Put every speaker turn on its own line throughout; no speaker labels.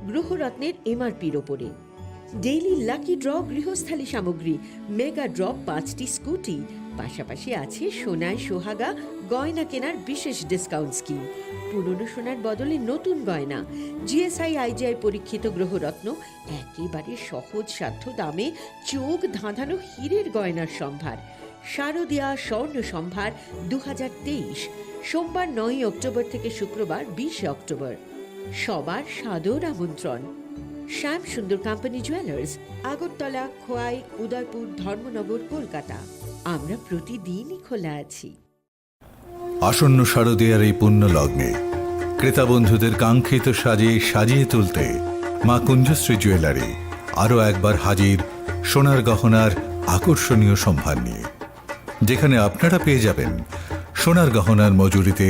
গ্রহরত্নের এমআরপির ওপরে। Daily lucky draw গৃহস্থালী সামগ্রী, mega draw 5টি স্কুটি, পাশাপাশি আছে সোনায় সোহাগা গয়না কেনার বিশেষ ডিসকাউন্ট স্কিম। পুরনো সোনার বদলে নতুন গয়না, জিএসআই আইজিআই পরীক্ষিত গ্রহরত্ন, একেবারে সহজ সাধ্য দামে চোখ ধাঁধানো হীরের গয়নার সম্ভার। শারদীয়া স্বর্ণ সম্ভার 2023, সোমবার 9 অক্টোবর থেকে শুক্রবার 20 অক্টোবর। সবার সাদর আমন্ত্রণ। শ্যাম সুন্দর কোম্পানি জুয়েলার্স, আগরতলা, খোয়াই, উদয়পুর, ধর্মনগর, কলকাতা। আমরা প্রতিদিনই খোলা আছি।
আসন্ন শারদীয়ার এই পুণ্য লগ্নে ক্রেতা বন্ধুদের কাঙ্ক্ষিত সাজে সাজিয়ে তুলতে মা কুঞ্জশ্রী জুয়েলারি আরও একবার হাজির সোনার গহনার আকর্ষণীয় সম্ভার নিয়ে, যেখানে আপনারা পেয়ে যাবেন সোনার গহনার মজুরিতে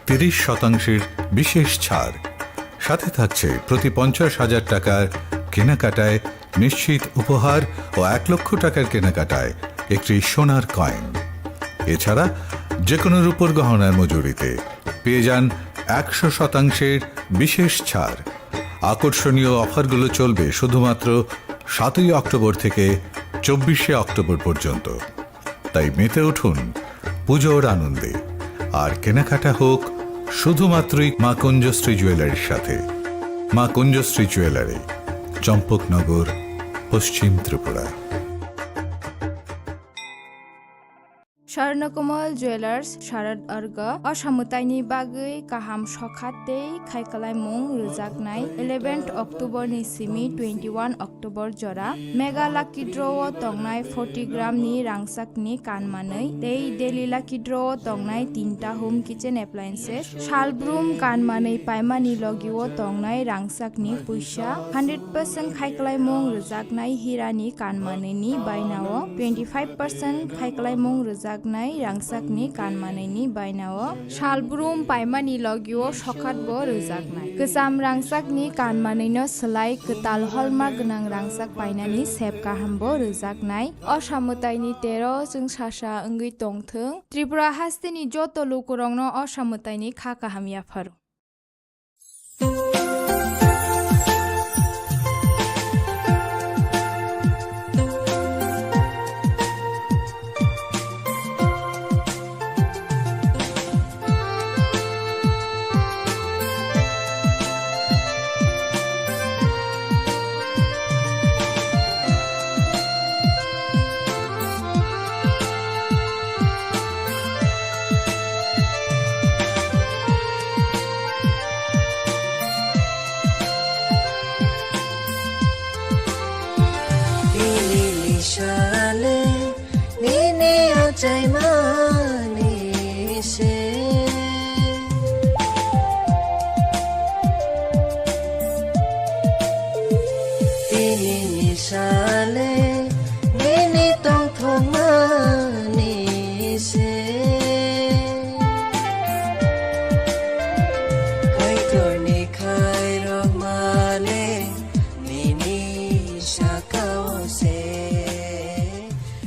30% বিশেষ ছাড়। সাথে থাকছে প্রতি 50,000 টাকার কেনাকাটায় নিশ্চিত উপহার ও 1 লক্ষ টাকার কেনাকাটায় একটি সোনার কয়েন। এছাড়া যে কোনো রূপোর গহনার মজুরিতে পেয়ে যান 100% বিশেষ ছাড়। আকর্ষণীয় অফারগুলো চলবে শুধুমাত্র 7 অক্টোবর থেকে 24 অক্টোবর পর্যন্ত। তাই মেতে উঠুন পুজোর আনন্দে, আর কেনাকাটা হোক শুধুমাত্রই মা কুঞ্জশ্রী জুয়েলারির সাথে। মা কুঞ্জশ্রী জুয়েলারি, চম্পকনগর, পশ্চিম ত্রিপুরা।
স্বর্ণকমল জুয়েলার্স শারদ अर्ग असामुताइनि बागै गाहाम सखाते खायखालायमुं रोजागनाय 11 अक्ट'बरनि सिमी 21 अक्ट'बर जरा मेगा लाकी ड्र'आव तंनाय 40 ग्रामनि रांसाकनि कानमानै डेली लाकी ड्र'आव तंनाय 3टा होम किचेन एप्लायेन्सेस सालब्रुम कानमानै पाइमानि लगिआव तंनाय रांसाकनि पैसा 100% खायखालायमुं रोजागनाय हिरानि कानमानैनि बायनाव 25% खायखालायमुं रोजाग रांसाकनि कानमानैनि बायनाव सालब्रुम पाइमानि लगिआव सखातबो रोजागनाय गोजाम रांसाकनि कानमानैनो सोलाय गोताल हलमार्क गोनां रांसाक बायनानि सेब गाहामबो रोजागनाय असामुताइनि 13 जों सासा ओंगै तंथों त्रिपुरा हास्तेनि जत लोकरंनो असामुताइनि खा गाहामियाफोर।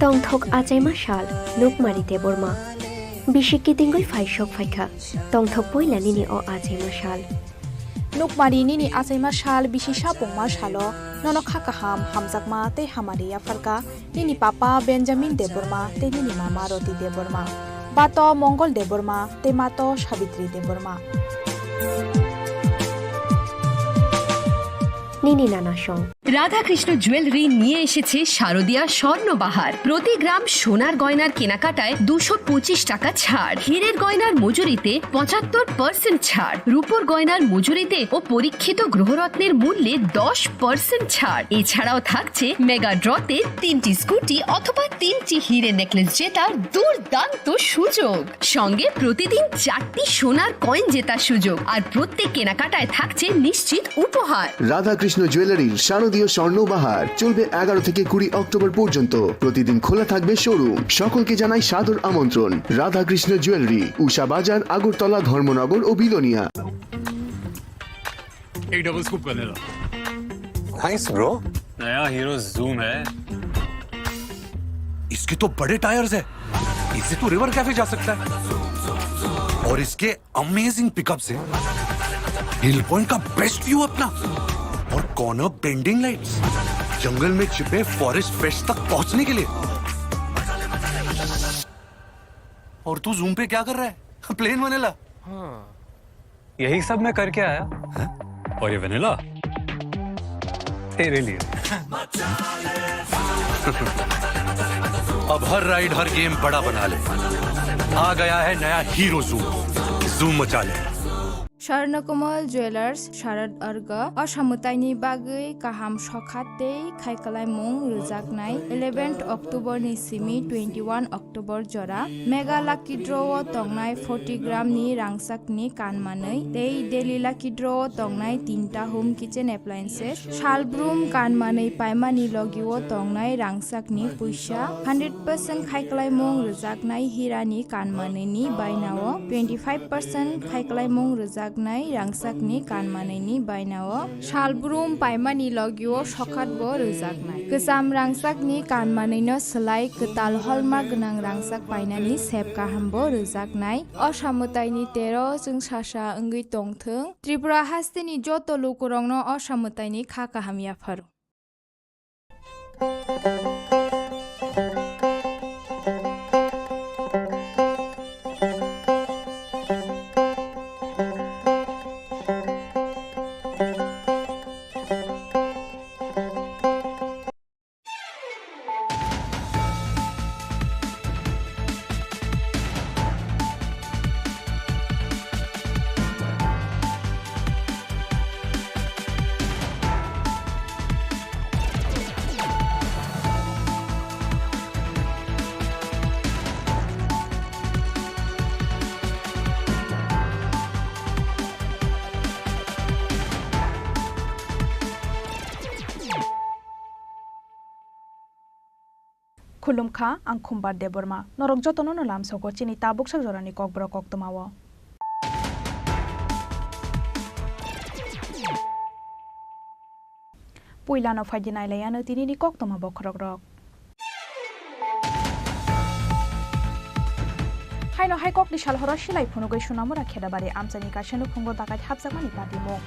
Tongthok ajaima shal nukmari te borma bishiki tingoi faishok faikha tongthok poila nini o ajaima shal
nukmari nini ajaima shal bisisa pongma shalo nono khakaham hamjakma te hamariya farka nini papa Benjamin de Burma te nini mama Roti de Burma bato Mongol de Burma te mato Savitri de Burma
nini nana shong
Radhakrishna jewellery নিয়ে এসেছে শারদীয়া স্বর্ণবাহার। প্রতি গ্রাম সোনার গয়নার কেনাকাটায় 225 টাকা ছাড়, হীরের গয়নার মজুরিতে 75% ছাড়, রূপোর গয়নার মজুরিতে ও পরীক্ষিত গ্রহরত্নের মূল্যে 10% ছাড়। এছাড়াও থাকছে মেগা ড্রতে 3টি স্কুটি অথবা 3টি হীরের নেকলেস জেতার দুর্দান্ত সুযোগ, সঙ্গে প্রতিদিন 4টি সোনার কয়েন জেতার সুযোগ, আর প্রত্যেক কেনাকাটায় থাকছে নিশ্চিত উপহার।
রাধাকৃষ্ণ জুয়েলারির শারদীয় স্বর্ণবাহার চলবে 11 থেকে 20 অক্টোবর পর্যন্ত। প্রতিদিন খোলা থাকবে শোরুম। সকলকে জানাই সাদর আমন্ত্রণ। রাধাকৃষ্ণ জুয়েলারি, উষা বাজার, আগরতলা, ধর্মনগর ও বিলোনিয়া।
एक डबल स्कूप कर लेना।
Nice bro.
नया हीरो जूम है।
इसके तो बड़े टायर्स है, इससे तो रिवर कैफे जा सकता है। और इसके अमेजिंग पिकअप से हिल पॉइंट का बेस्ट व्यू अपना। और कॉर्नर बेंडिंग लाइट्स, जंगल में छिपे फॉरेस्ट पेस्ट तक पहुंचने के लिए। और तू जूम पे क्या कर रहा है? Plane vanilla.
यही सब मैं करके आया। और ये वनीला तेरे लिए।
अब हर राइड हर गेम बड़ा बना ले। आ गया है नया हीरो जूम मचा ले।
स्वर्णकमल ज्वेलार्स शारद अर्ग असामुताइनि बागै काहाम सखाते खायखालायमुं रोजाकनाय 11 अक्टूबर नि सिमी 21 अक्टूबर जरा मेगा लाकी ड्र तंगनाय 40 ग्राम नि रांसाकनि कानमानै डेली लाकी ड्र तंगनाय 3टा होम किचेन एप्लायेंसेस शालब्रुम कानमानै पाइमानि लगिओ तंगनाय रांसाकनि पैसा 100% खायखालायमुं रोजाकनाय हिरानि कानमानैनि बायनाव 25% खायखालायमुं रोजाक रांसाकनि कानमानैनि बायनाव शालब्रुम पाइमानि लगिओ सखातबो रोजाकनाय गोजाम रांसाकनि कानमानैनो सोलाय गोताल हलमार्क गोनां रांसाक पाइनानि सेब काहामबो रोजाकनाय असामुताइनि 13 जों सासा ओंगै तंथों त्रिपुरा हास्तेनि जत लुकुरंनो असामुताइनि खा काहामियाफोर
खुलुमखा आं खुम्बार देबरमा नरक जतनो नो लामसको चिनि ताबुक सजरानि kokborok koktomawo पुइलानो फाइदिनाय लायानो तिनिनि कोक्तमा बखरक हाइनो हाइकक नि सालहरा सिलाय फुनुगै सुनामुरा खेदाबारि आमसानि कासेनु फुंगो दाकाय हाबजाकमानि पातिमो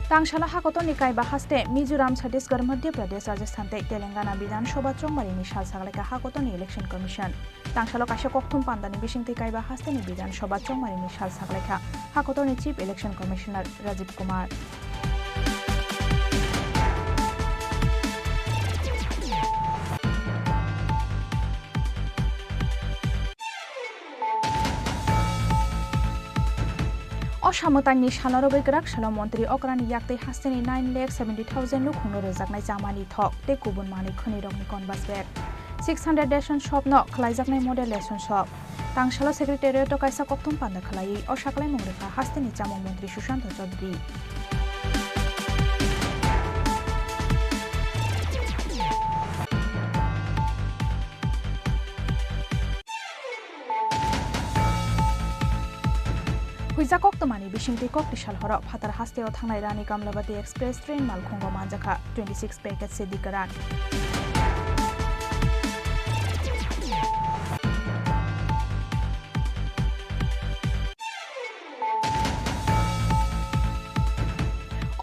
तांशाला हाकोतो निकाय बाहास्ते मिजोराम छत्तीसगढ़ मध्य प्रदेश राजस्थान तेलंगाना विधानसभा चौमारिनि साल सागलायका हाकोतोनि इलेक्शन कमिशन तांशालो काशे कोक्थुम पान्दानि बिसिंथि काय बाहास्तेनि विधानसभा चौमारिनि साल सागलायका हाकोतोनि chief election commissioner Rajiv Kumar असामुताइनि सालारो बैग्राक साला मन्त्री अक्रानि याक्तै हास्तेनि 9,70,000 लुखुंनो रोजाकनाय जामानि थक ते गुबुन मानै खनिरकनि कनबासबेक 600 लेसन शप न खलायजाकनाय मडेल लेसन शप तांशाला सेक्रेटारियेट कायसा कोक्थुम पान्दा खलायै असाकलाय मंग्रेखा हास्तेनि जामा मन्त्री सुशांत चौधरी हुइजा कोक्तमानि बिसिंथि कोक्ति सालहरा फातार हास्तेयाव थांनाय रानी कामलाबाति एक्सप्रेस ट्रेन मालखुंग मानजाखा 26 पैकेट सेदि करान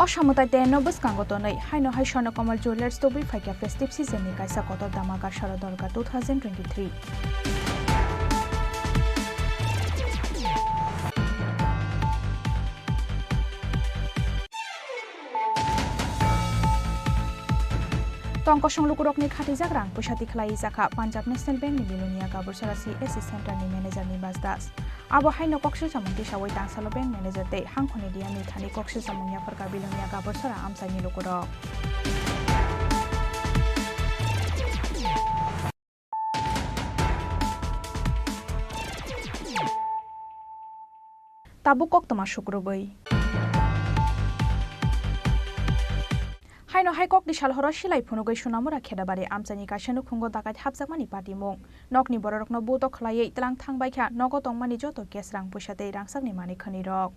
असामुताय तेनो बसकांगतनै हाइनो हाइ स्वर्णकमल ज्वेलार्स तोबै फाइका फेस्टिव सीजननि कायसा कतर दामाका शारदर्गा 2023 तंकसं लुकुरकनि खाथिजाक रां पैसाति खलायै जाखा पान्जाब नेशनेल बेंकनि बिलुनिया गाबुरसारा सीएससी सेन्टारनि मेनेजारनि बाजदास आबो हाइनो कक्सि सामंति सावै दांसालो बेंक मेनेजार ते हांखनि दियानि थानि कक्सि सामंयाफोरका बिलुनिया गाबुरसारा आमसाइनि लुकुरक ताबुक कोक्तमा शुक्रबै हाइनो हाइकक नि सालहरा सिलाय फुनुगै सुनामुरा खेदाबारि आमसानि कासेनु खुंगो दाकाय हाबजाकमानि पातिमुं नकनि बररकनो बोतो खलायै तलां थांबायखा नगो तंमानि जतो केस रां पैसाते रांसाकनि मानि खनिरक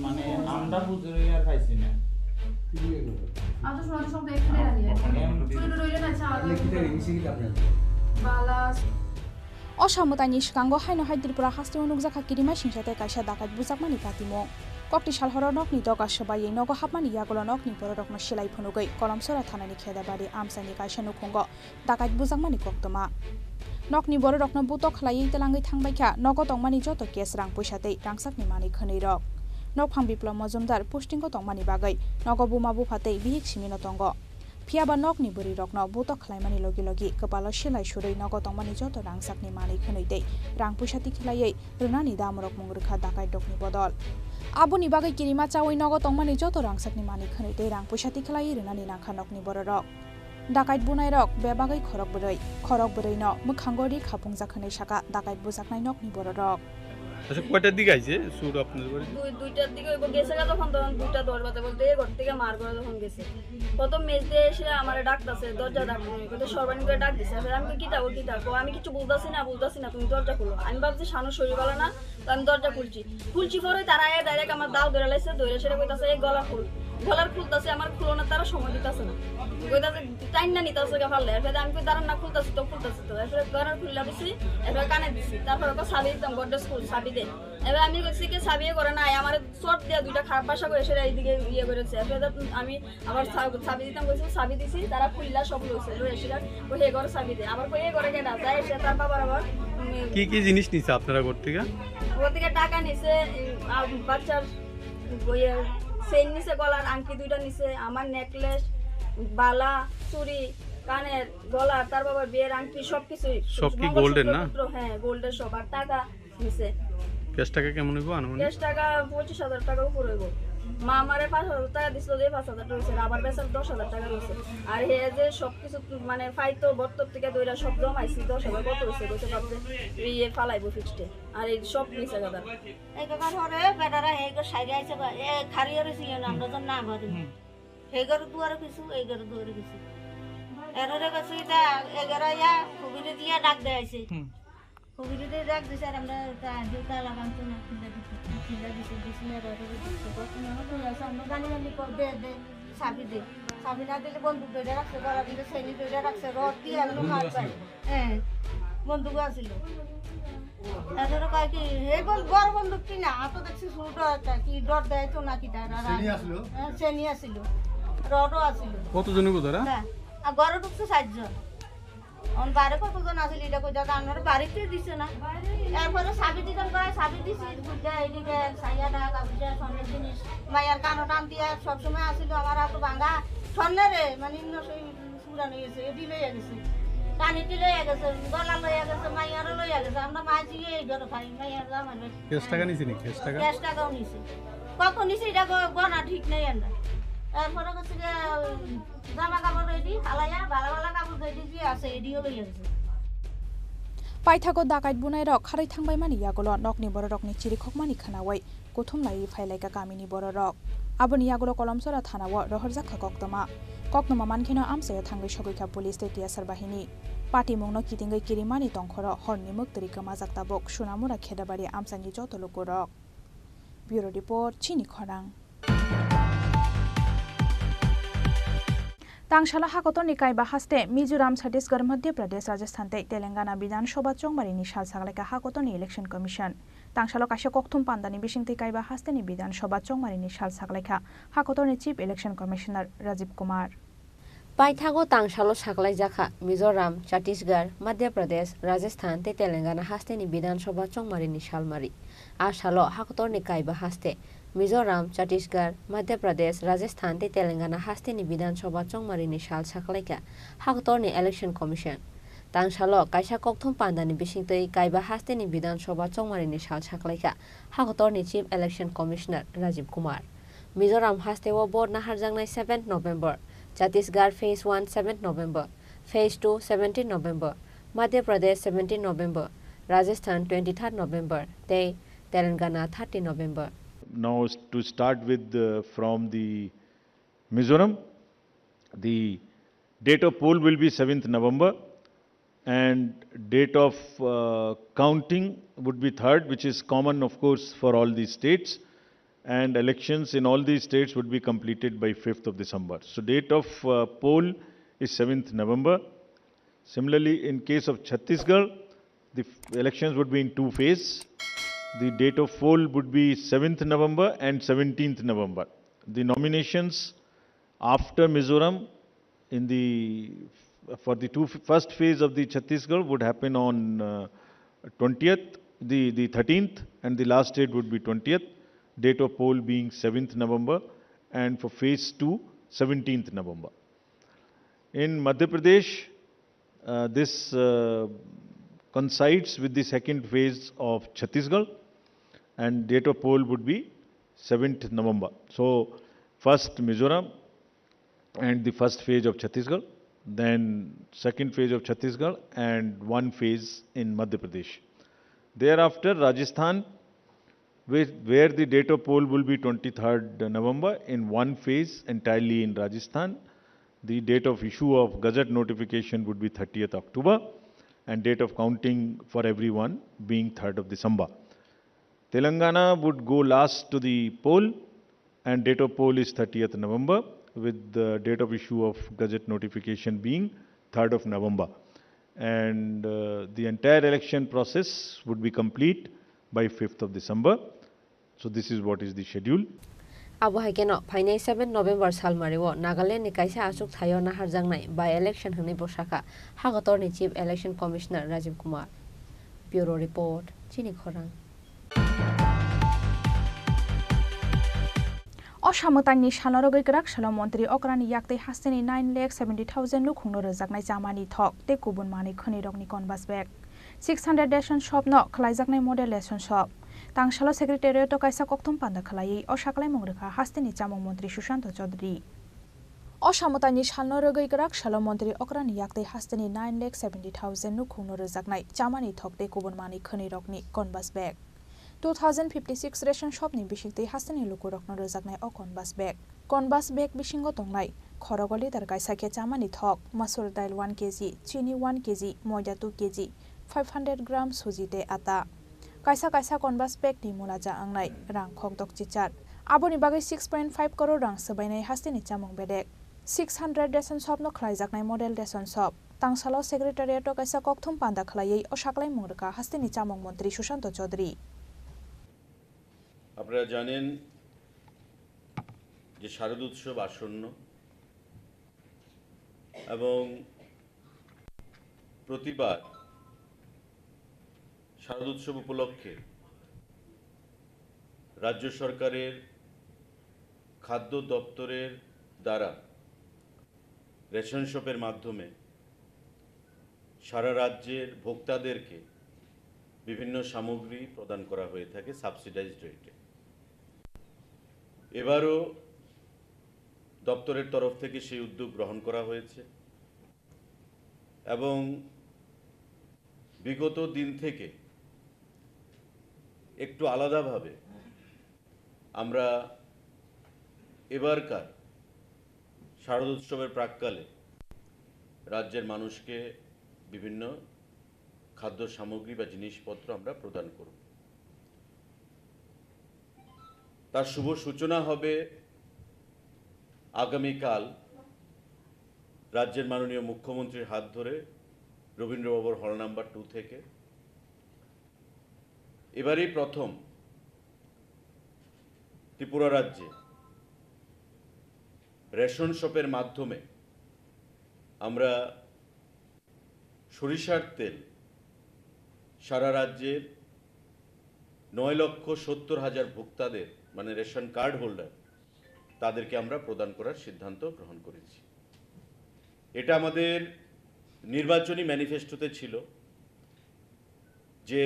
মানে আমরা বুঝে আর পাইছি না
অসামতাইনি সিগাंगो हायनो हाय त्रिपुरा हास्टेव नुकजाखा किरिमा सिंसाते कायसा दाकात बुजाकमानि कातिमो कक्ति सालहर नकनि दगा सबायै नगो हाबमानि यागल नकनि बररकनो सिलाइ फनुगै कलमसरा थानानि खेदाबारि आमसानि कायसा नुखंगो दाकात बुजाकमानि कक्तमा नकनि बररकनो बुतो खलायै तेलांगै थांबायखा नगो तंमानि जत केस रां पैसातै रांसाकनि मानि खनै रक नकफां बिप्लव मजुमदार पुस्टिंगो तंमानि बागै नगो बुमा बुफातै बिहिक सिमिनो तंगो फियाबा नकनि बोरि रकनो बुतो खलायमानि लगे लगे कपाल सिलाइ सुरै नगो तंमानि जत रांसाकनि मानि खनैतै रां पैसाति खलायै रुनानि दामरक मुंगरखा दाकाय डकनि बदल आबुनि बागै किरिमा चावै नगो तंमानि जत रांसाकनि मानि खनैतै रां पैसाति खलायै रुनानि नाखा नकनि बररक दाकायत बुनाय रक बेबागै खरक बोरै न मोखांगरि खापुं जाखनै साका दाकायत बुजाकनाय नकनि बररक
আচ্ছা কয়টার দিকে আইছে সুর আপনাদের বাড়ি
দুইটার দিকে ওই গেছে তখন 2টা 10 বাজে বলতে ঘর থেকে মার করে যখন গেছে প্রথম মেজ দিয়ে এসে আমারে ডাকতাছে দরজা ডাকনি কত সর্বানি করে ডাক দিছে আমি কি ডাকো আমি কিছু বলতাছি না তুমি দরজা খুলো আমি ভাবছি শানু শরীর ভালো না তো আমি দরজা খুলছি পরে তারা আয়া ডাইরেক্ট আমার দাও ধরে লাইছে ধরে সেটা কইতাছে এই গলা খুলতাছে আমার খুলো না তারা সময় দিতাছে না কইতাছে টাইম না নিতাছে কা ফাললে এরপর আমি কই দাঁড়ান না খুলতাছি তো এরপর গলার খুললা দিছি এরপর কানে দিছি তারপর ওকে সাবি দিতাম গড্ডা স্কুল সাবি দে এবার আমি কইছি কি সাবিয়ে করে না আমার শর্ট দিয়া দুইটা খারাপ ভাষা করে সেটা এইদিকে ইয়ে করেছে এরপর আমি আবার সাবি দিতাম কইছি সাবি দিছি তারা খুললা সব লইছে লইয়া সেটা কই হে ঘরে সাবি দে আবার কই হে ঘরে কেডা যায় সে তার বাবার আবার
কি জিনিস নিছে আপনারা ঘর থেকে
টাকা নিছে বাচ্চার বইয়ের চেইন নিছে গলার আংটি দুইটা নিছে আমার নেকলেস বালা চুড়ি কানের গলা তার বাবার বিয়ের আংটি সবকিছু
সব কি গোল্ডের না
হ্যাঁ গোল্ডের সব আর টাকা নিছে
ক্যাশ টাকা কেমন হইব আনুমানিক
ক্যাশ টাকা 25,000 টাকা উপরে হইব মা আমারে 5,000 টাকা দিছিল যে 5,000 টাকা হইছে আবার বেচার 10,000 টাকা হইছে আর হে যে সবকিছু মানে ফাইতো বত্তর থেকে দইরা সব জমাইছি 10,000 কত হইছে কইতে ভাবছে ইয়ে ফালাইবো ফিক্সডে আর এই সব নিছে গাদা
এই কথা হরে বেটারা হেগো সাইরে আইছে এ খারিয়ারে ছিল না আমরা তো না বাদে হেগর দুয়ারে কিছু এই গর দুয়ারে কিছু এররে কাছে এটা এগারা ইয়া কবিরে দিয়া ডাক দেয়াইছে কবিরে দিয়ে ডাক দিছে আর আমরা দুটা লাগাম তো না কিলা দিছে দিছিলে ররে দিছে কত না তো আমরা গালি কর দে সাবি না দিলে বন্দুক ধরে রাখছে গলা দিলে সেনি ধরে রাখছে রড দিয়ে আর মার পায় হ্যাঁ বন্দুক আছিল এররে কয় কি হে বড় বন্দুক কি না তো দেখছি ছোট একটা কি ডট দেয় তো না কি তারা সেনি আছিল রডও আছিল
কতজন ধরা
আর ঘরে ঢুকছে 7 জন অন বাইরে কতজন আছিল এটা কই জায়গা আমার বাড়িতে দিছে না এরপরে সাবি দিতাম করে সাবি দিছি বুঝা এইদিকে সাইয়াটা কাবুজা স্বর্ণের জিনিস মায়ার কানো টান দিয়া সব সময় আছিল আমার হাত ভাঙা স্বর্ণের মানে সেই পুরা নিয়ে গেছে এটি লইয়া গেছে কানিটি লইয়া গেছে গলা লইয়া গেছে মাইয়ারও লইয়া গেছে আমরা মাঝি এই ঘরে খাই মাইয়ার জামাই
ক্যাশ টাকা নিছি নি ক্যাশ
টাকাও নিছে কখন নিছে এটা গনা ঠিক নেই আমরা এরপরে হচ্ছে জামা কাপড় রেডি হালাইয়া ভালো ভালো কাপড় রেডি দিয়ে আছে এডিও লইয়া গেছে
पाइथागो दाकाइट बुनाय रक खारै थांबाय मानि यागल नकनि बर रकनि चिरिखक मानि खानावै गथुम लाई फाइलाइका गामिनि बर रक आबनि यागल कलमसरा थानाव रहरजाखा कक्तमा मानखिनो आमसाया थांगै सगैखा पुलिस दैटिया सरबाहिनी पार्टी मुंनो कितिंगै किरिमानि तंखर हरनि मुक्तरि कमा जाक्ताबक सुनामुरा खेदाबारि आमसानि जतलुको रक ब्यूरो रिपोर्ट चिनी खरां तांशाला हाकतनि काइबा हास्ते मिजोराम छत्तीसगढ़ मध्य प्रदेश राजस्थान तेलंगाना विधानसभा चंबारिनि साल सागलाइका हाकतनि इलेक्शन कमिशन तांशाला काशा कक्थुम पान्दानि बिसिंथि काइबा हास्तेनि विधानसभा चंबारिनि साल सागलाइका हाकतनि chief election commissioner Rajiv Kumar
पाइथागो तांशालो सागलाई जाखा मिजोराम छत्तीसगढ़ मध्य प्रदेश राजस्थान ते तेलंगाना हास्तेनि विधानसभा चंबारिनि सालमारि आसालो हाकतनि काइबा हास्ते मिजोराम छत्तीसगढ़ मध्य प्रदेश राजस्थान ते तेलंगाना हास्तेनि विधानसभा चंबारिनि साल सागलाइका हाकतनि इलेक्शन कमिशन तांशालो काइसा कक्थुम पान्दानि बिसिंथै काइबा हास्तेनि विधानसभा चंबारिनि साल सागलाइका हाकतनि chief election commissioner Rajiv Kumar Mizoram हास्तेओ बोर्ड नाहारजांनाय 7 November Chhattisgarh phase 1 7 November phase 2 17 November Madhya Pradesh 17 November Rajasthan 23 November ते तेलंगाना 30 नवेम्बर
Now to start with from the Mizoram, the date of poll will be 7th November and date of counting would be 3rd, which is common of course for all these states, and elections in all these states would be completed by 5th of December. So date of poll is 7th November. Similarly, in case of Chhattisgarh, the elections would be in two phases. The date of poll would be 7th November and 17th November. The nominations after Mizoram for the first phase of the Chhattisgarh would happen on 20th, the 13th, and the last date would be 20th. Date of poll being 7th November, and for phase 2, 17th November. In Madhya Pradesh, this coincides with the second phase of Chhattisgarh, and date of poll would be 7th November. So, first Mizoram and the first phase of Chhattisgarh, then second phase of Chhattisgarh and one phase in Madhya Pradesh. Thereafter, Rajasthan, where the date of poll will be 23rd November in one phase entirely in Rajasthan. The date of issue of Gazette notification would be 30th October and date of counting for everyone being 3rd of December. Telangana would go last to the poll and date of poll is 30th November with the date of issue of Gazette notification being 3rd of November. And the entire election process would be complete by 5th of December. So this is what is the schedule.
Abu Hakeno, Pine 7 November Salmario, Nagaland Kaisa Asuk Thayona Harjangnai by election Huni Bosaka, Hagatorni Chief Election Commissioner Rajiv Kumar. Bureau Report, Chini Khorang.
असामतांनि सानरगै ग्राक साल मन्त्री अक्रानि याक्तै हास्तेनि 9,70,000 look हुंनो रोजाकनाय जामानि थक ते गुबुन मानि खनि रगनि कनबास bag 600 lesson शप न खलाइजाकनाय model lesson शप तांशालो सेक्रेटारियेट काइसा कक्थम पान्दा खलायै असाकलाय मंग्रखा हास्तेनि जामुं मन्त्री सुशांत चौधरी असामतांनि सानरगै ग्राक साल मन्त्री अक्रानि याक्तै हास्तेनि 9,70,000 लुक हुंनो रोजाकनाय जामानि थक ते गुबुन मानि खनि रगनि कनबास बेग 2056 रेशन शपनि बिसिंथै हास्तेनि लुको रखनो रोजाकनाय अ कनबास बेग बिसिंगो तंनाय खरगो लिटार गायसाके चामानि थक मसुर दाइल 1 केजी चीनी 1 केजी मैदा 2 केजी 500 ग्राम सुजी ते आटा कायसा कनबास बेगनि मुलाजा आंनाय रां खगदक चिचार आबोनि बागै 6.5 करोड़ रां सबायनाय हास्तेनि चामुं बेदेक 600 रेशन शपनो खलाइजाकनाय मडेल रेशन शप तांसालो सेक्रेटारियेट कायसा कक्थुम पान्दा खलायै असाकलाय मुंरका हास्तेनि चामुं मन्त्री सुशांत चौधरी
আপনারা জানেন যে শারদ উৎসব আসন্ন এবং প্রতিবার শারদ উৎসব উপলক্ষে রাজ্য সরকারের খাদ্য দপ্তরের দ্বারা রেশন শপের মাধ্যমে সারা রাজ্যের ভোক্তাদেরকে বিভিন্ন সামগ্রী প্রদান করা হয়ে থাকে সাবসিডাইজড রেটে। এবারও দপ্তরের তরফ থেকে সেই উদ্যোগ গ্রহণ করা হয়েছে এবং বিগত দিন থেকে একটু আলাদাভাবে আমরা এবারকার শারদোৎসবের প্রাক্কালে রাজ্যের মানুষকে বিভিন্ন খাদ্য সামগ্রী বা জিনিসপত্র আমরা প্রদান করব। তার শুভ সূচনা হবে আগামীকাল রাজ্যের মাননীয় মুখ্যমন্ত্রীর হাত ধরে রবীন্দ্রভবন হল নাম্বার 2 থেকে। এবারই প্রথম ত্রিপুরা রাজ্যে রেশন শপের মাধ্যমে আমরা সরিষার তেল সারা রাজ্যের 9,70,000 ভোক্তাদের মানে রেশন কার্ড হোল্ডার তাদেরকে আমরা প্রদান করার সিদ্ধান্ত গ্রহণ করেছি। এটা আমাদের নির্বাচনী ম্যানিফেস্টোতে ছিল যে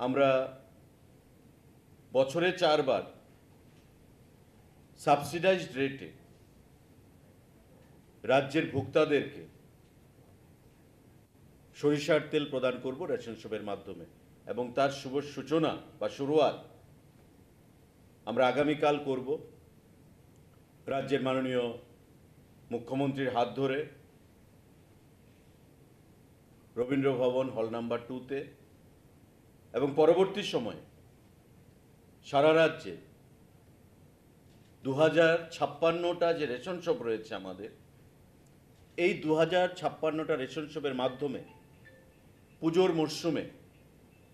আমরা বছরে 4 বার সাবসিডাইজড রেটে রাজ্যের ভোক্তাদেরকে সরিষার তেল প্রদান করব রেশন শপের মাধ্যমে, এবং তার শুভ সূচনা বা শুরুয়াত আমরা আগামীকাল করব রাজ্যের মাননীয় মুখ্যমন্ত্রীর হাত ধরে রবীন্দ্রভবন হল নাম্বার 2-তে, এবং পরবর্তী সময়ে সারা রাজ্যে 2056টা যে রেশন শপ রয়েছে আমাদের, এই 2056টা রেশন শপের মাধ্যমে পুজোর মরশুমে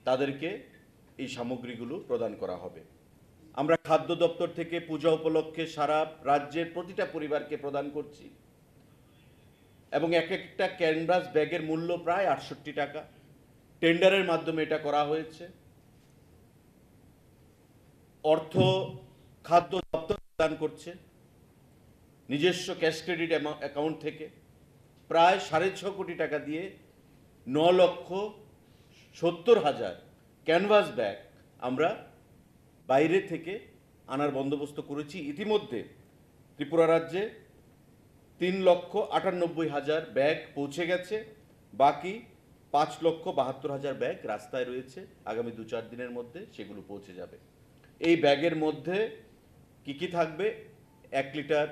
তাদেরকে এই সামগ্রীগুলো প্রদান করা হবে। আমরা খাদ্য দপ্তর থেকে পূজা উপলক্ষে সারা রাজ্যের প্রতিটা পরিবারকে প্রদান করছি, এবং এক একটা ক্যানভাস ব্যাগের মূল্য প্রায় 68 টাকা। টেন্ডারের মাধ্যমে এটা করা হয়েছে। অর্থ খাদ্য দপ্তর প্রদান করছে নিজস্ব ক্যাশ ক্রেডিট অ্যাকাউন্ট থেকে প্রায় 6.5 কোটি টাকা দিয়ে 9,70,000 ক্যানভাস ব্যাগ আমরা বাইরে থেকে আনার বন্দোবস্ত করেছি। ইতিমধ্যে ত্রিপুরা রাজ্যে 3,98,000 ব্যাগ পৌঁছে গেছে, বাকি 5,72,000 ব্যাগ রাস্তায় রয়েছে। আগামী 2-4 দিনের মধ্যে সেগুলো পৌঁছে যাবে। এই ব্যাগের মধ্যে কি থাকবে? 1 লিটার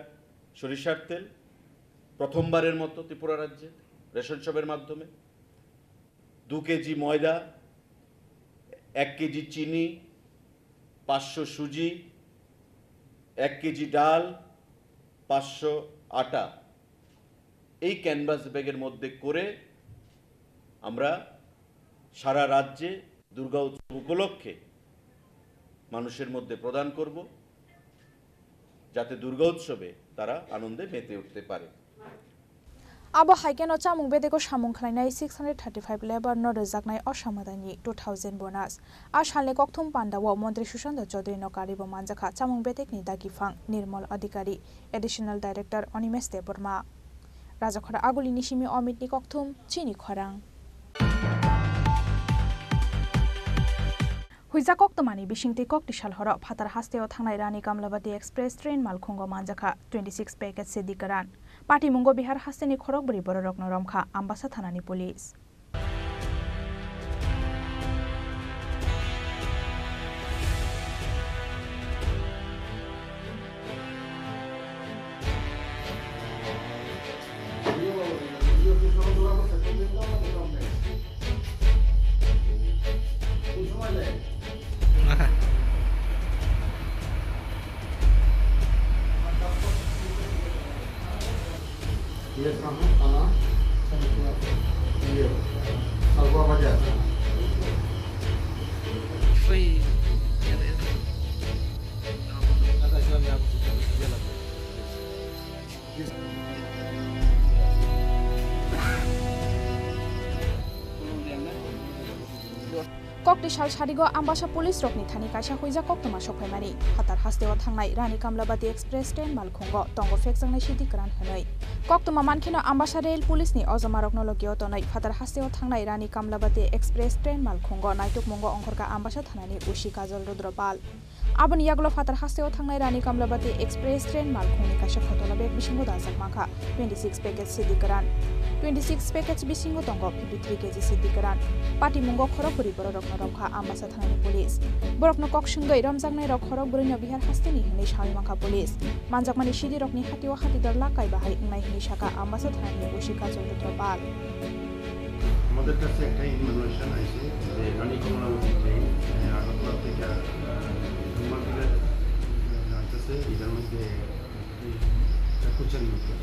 সরিষার তেল প্রথমবারের মতো ত্রিপুরা রাজ্যে রেশন শপের মাধ্যমে, 2 কেজি ময়দা, 1 কেজি চিনি, 500 সুজি, 1 কেজি ডাল, 500 আটা, এই ক্যানভাস ব্যাগের মধ্যে করে আমরা সারা রাজ্যে দুর্গা উৎসব উপলক্ষে মানুষের মধ্যে প্রদান করব, যাতে দুর্গা উৎসবে তারা আনন্দে মেতে উঠতে পারে।
Abo haikeno chamung bedeko samung khlainai 635 lebar no rejaknai osamadani 2000 bonus. Ashalne kokthum pandawo Mantri Sushant Chaudhary no karibo manjakha chamung bedekni dagifang Nirmal Adhikari, Additional Director Onimes Deborma. Rajakhara Aguli Nishimi Omitni kokthum Chini Khorang. Huija koktomani bishingti kokti shalhoro phatar hasteo thangnai Rani Kamlabati Express train malkhungo manjakha 26 packet sedikaran. Party Mungo Bihar Hasteni Khorokburi Borok Noromkha Ambasa Thanani Police. Kokti shal sharigo ambasa police rokni thani kaisa huija koktoma sokhaimani hatar hasteo thangnai Rani Kamlabati Express train malkhungo tongo fekjangnai sidi kran hanoi koktoma mankhino ambasa rail police ni ojomarok nologio tonai hatar hasteo thangnai Rani Kamlabati Express train malkhungo naituk mungo ongkhorka ambasa thanani ushi kajol rudropal Aboni yaglo fatar hasteo thangnai rani kamlabati express train malkhungni kaisa khotola bek bisingo dajak mangkha 26 package sidikaran 26 package bisingo tongo 53 kg sidikaran pati mungo khorok buri boro rokna rokha ambasa thanani police borokno kok sungai ramjangnai rok khorok burino bihar hasteni hini shal mangkha police manjakmani sidi rokni hatiwa hati darla kai bahai ngai hini shaka ambasa thanani ushika Chandra Pal
আমাদের কাছে একটা information আছে যে রানী Kamalabati train Agartala থেকে ধুমাগুড়ে আসতেছে এটার মধ্যে চাকুচের মধ্যে